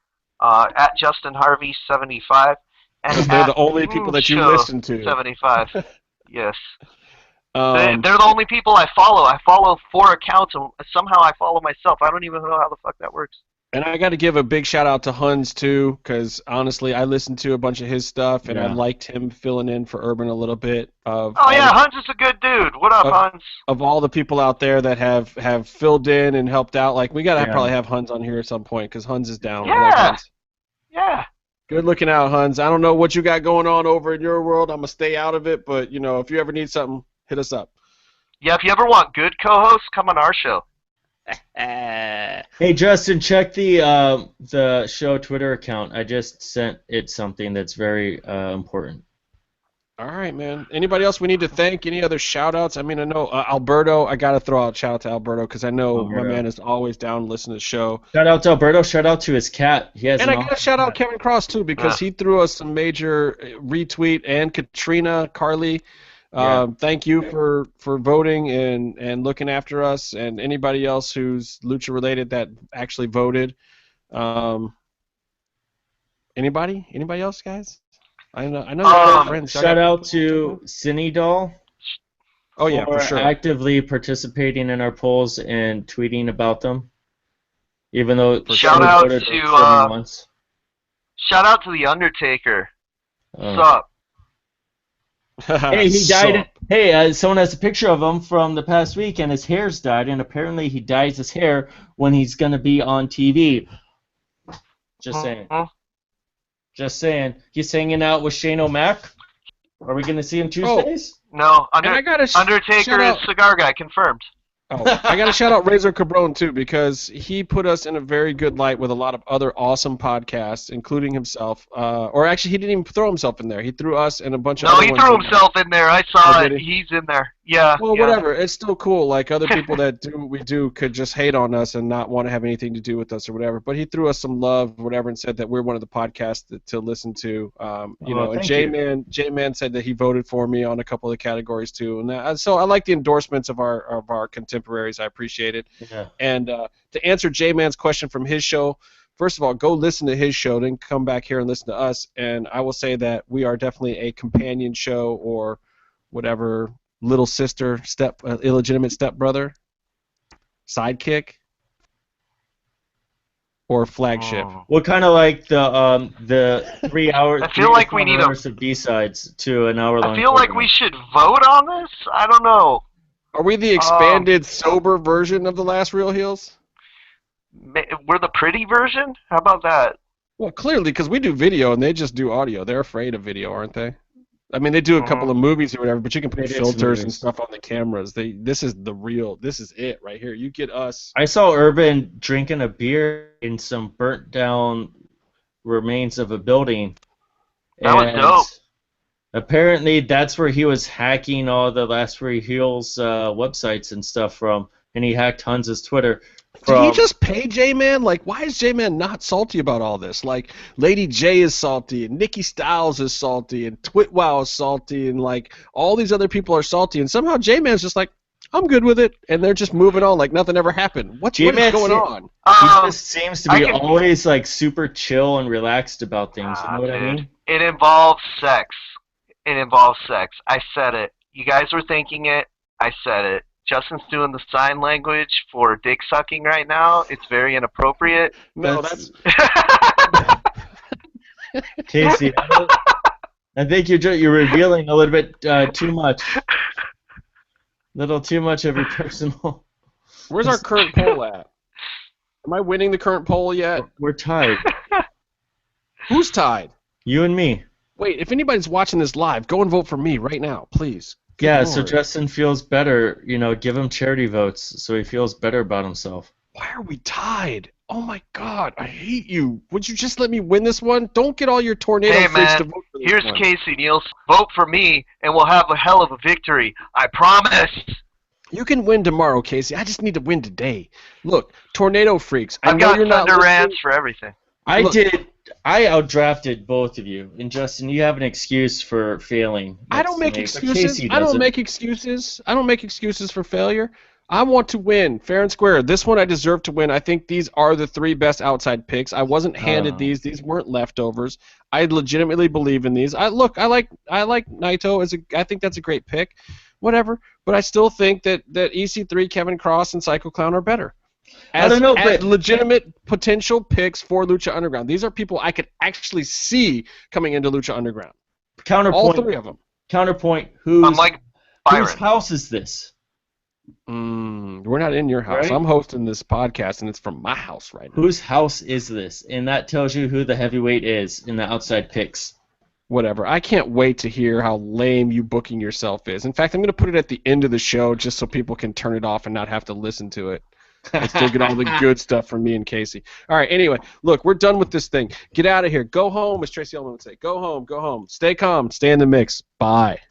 @Justin Harvey 75, and they're the only people that you listen to. 75. Yes. They're the only people I follow. I follow 4 accounts, and somehow I follow myself. I don't even know how the fuck that works. And I got to give a big shout out to Huns too, because honestly, I listened to a bunch of his stuff, and I liked him filling in for Urban a little bit. Huns is a good dude. What up, Huns? Of all the people out there that have filled in and helped out, like we gotta probably have Huns on here at some point, because Huns is down. Yeah. I like Huns. Yeah. Good looking out, Huns. I don't know what you got going on over in your world. I'm gonna stay out of it, but if you ever need something, hit us up. Yeah, if you ever want good co-hosts, come on our show. Hey Justin, check the show Twitter account. I just sent it something that's very important. All right, man. Anybody else we need to thank? Any other shout-outs? I mean, I know Alberto. I got to throw out a shout-out to Alberto because I know my man is always down listening to the show. Shout out to Alberto. Shout out to his cat. And I got to shout out Kevin Cross, too, because he threw us some major retweet, and Katrina, Carly. Thank you for voting and looking after us, and anybody else who's lucha-related that actually voted. Anybody else, guys? I know you have friends. Shout out to Cine Doll. Oh yeah, for sure. Actively participating in our polls and tweeting about them, even though shout out to the Undertaker. Sup? Hey, he died. Hey, someone has a picture of him from the past week, and his hair's dyed, and apparently he dyes his hair when he's gonna be on TV. Just saying. Just saying. He's hanging out with Shane O'Mac. Are we going to see him Tuesdays? No. Undertaker is cigar guy, confirmed. I got to shout out Razor Cabron, too, because he put us in a very good light with a lot of other awesome podcasts, including himself. Or actually, he didn't even throw himself in there. He threw us and a bunch of other ones. No, he threw himself in there. I saw it. He's in there. Yeah. Well, whatever. It's still cool. Like, other people that do what we do could just hate on us and not want to have anything to do with us or whatever. But he threw us some love, whatever, and said that we're one of the podcasts to listen to. And J-Man said that he voted for me on a couple of the categories, too. And so I like the endorsements of our contemporaries. I appreciate it. Yeah. And to answer J-Man's question from his show, first of all, go listen to his show, then come back here and listen to us. And I will say that we are definitely a companion show or whatever, little sister, illegitimate stepbrother, sidekick, or flagship? Well, kind of like the 3 hours. I feel like we need hours of B-sides to an hour-long. I feel like we should vote on this. I don't know. Are we the expanded, sober version of the Last Real Heels? We're the pretty version? How about that? Well, clearly, because we do video and they just do audio. They're afraid of video, aren't they? I mean, they do a couple of movies or whatever, but you can put filters and stuff on the cameras. This is the real. This is it right here. You get us. I saw Urban drinking a beer in some burnt down remains of a building. That was dope. Apparently, that's where he was hacking all the Last Real Heels websites and stuff from, and he hacked Hans' Twitter. Did he just pay J-Man? Like, why is J-Man not salty about all this? Like, Lady J is salty, and Nikki Styles is salty, and Twitwow is salty, and, like, all these other people are salty, and somehow J-Man's just like, I'm good with it, and they're just moving on like nothing ever happened. What is going on? He just seems to be always, like, super chill and relaxed about things. You know what I mean? It involves sex. It involves sex. I said it. You guys were thinking it. I said it. Justin's doing the sign language for dick sucking right now. It's very inappropriate. No, that's... Casey, I think you're revealing a little bit too much. A little too much of your personal... Where's our current poll at? Am I winning the current poll yet? We're tied. Who's tied? You and me. Wait, if anybody's watching this live, go and vote for me right now, please. Good yeah, Lord. So Justin feels better. You know, give him charity votes so he feels better about himself. Why are we tied? Oh my God, I hate you. Would you just let me win this one? Don't get all your tornado freaks to vote for this here's one. Casey Niels. Vote for me, and we'll have a hell of a victory. I promise. You can win tomorrow, Casey. I just need to win today. Look, tornado freaks. I've got thunder rants for everything. I outdrafted both of you, and Justin, you have an excuse for failing. I don't make excuses. I don't make excuses for failure. I want to win, fair and square. This one I deserve to win. I think these are the 3 best outside picks. I wasn't handed these. These weren't leftovers. I legitimately believe in these. I like Naito. I think that's a great pick. Whatever. But I still think that EC3, Kevin Cross, and Psycho Clown are better. As legitimate potential picks for Lucha Underground. These are people I could actually see coming into Lucha Underground. Counterpoint. All 3 of them. Counterpoint. Whose house is this? We're not in your house. Right? I'm hosting this podcast, and it's from my house right now. Whose house is this? And that tells you who the heavyweight is in the outside picks. Whatever. I can't wait to hear how lame you booking yourself is. In fact, I'm going to put it at the end of the show just so people can turn it off and not have to listen to it. I still get all the good stuff from me and Casey. All right, anyway, look, we're done with this thing. Get out of here. Go home, as Tracy Ullman would say. Go home, go home. Stay calm. Stay in the mix. Bye.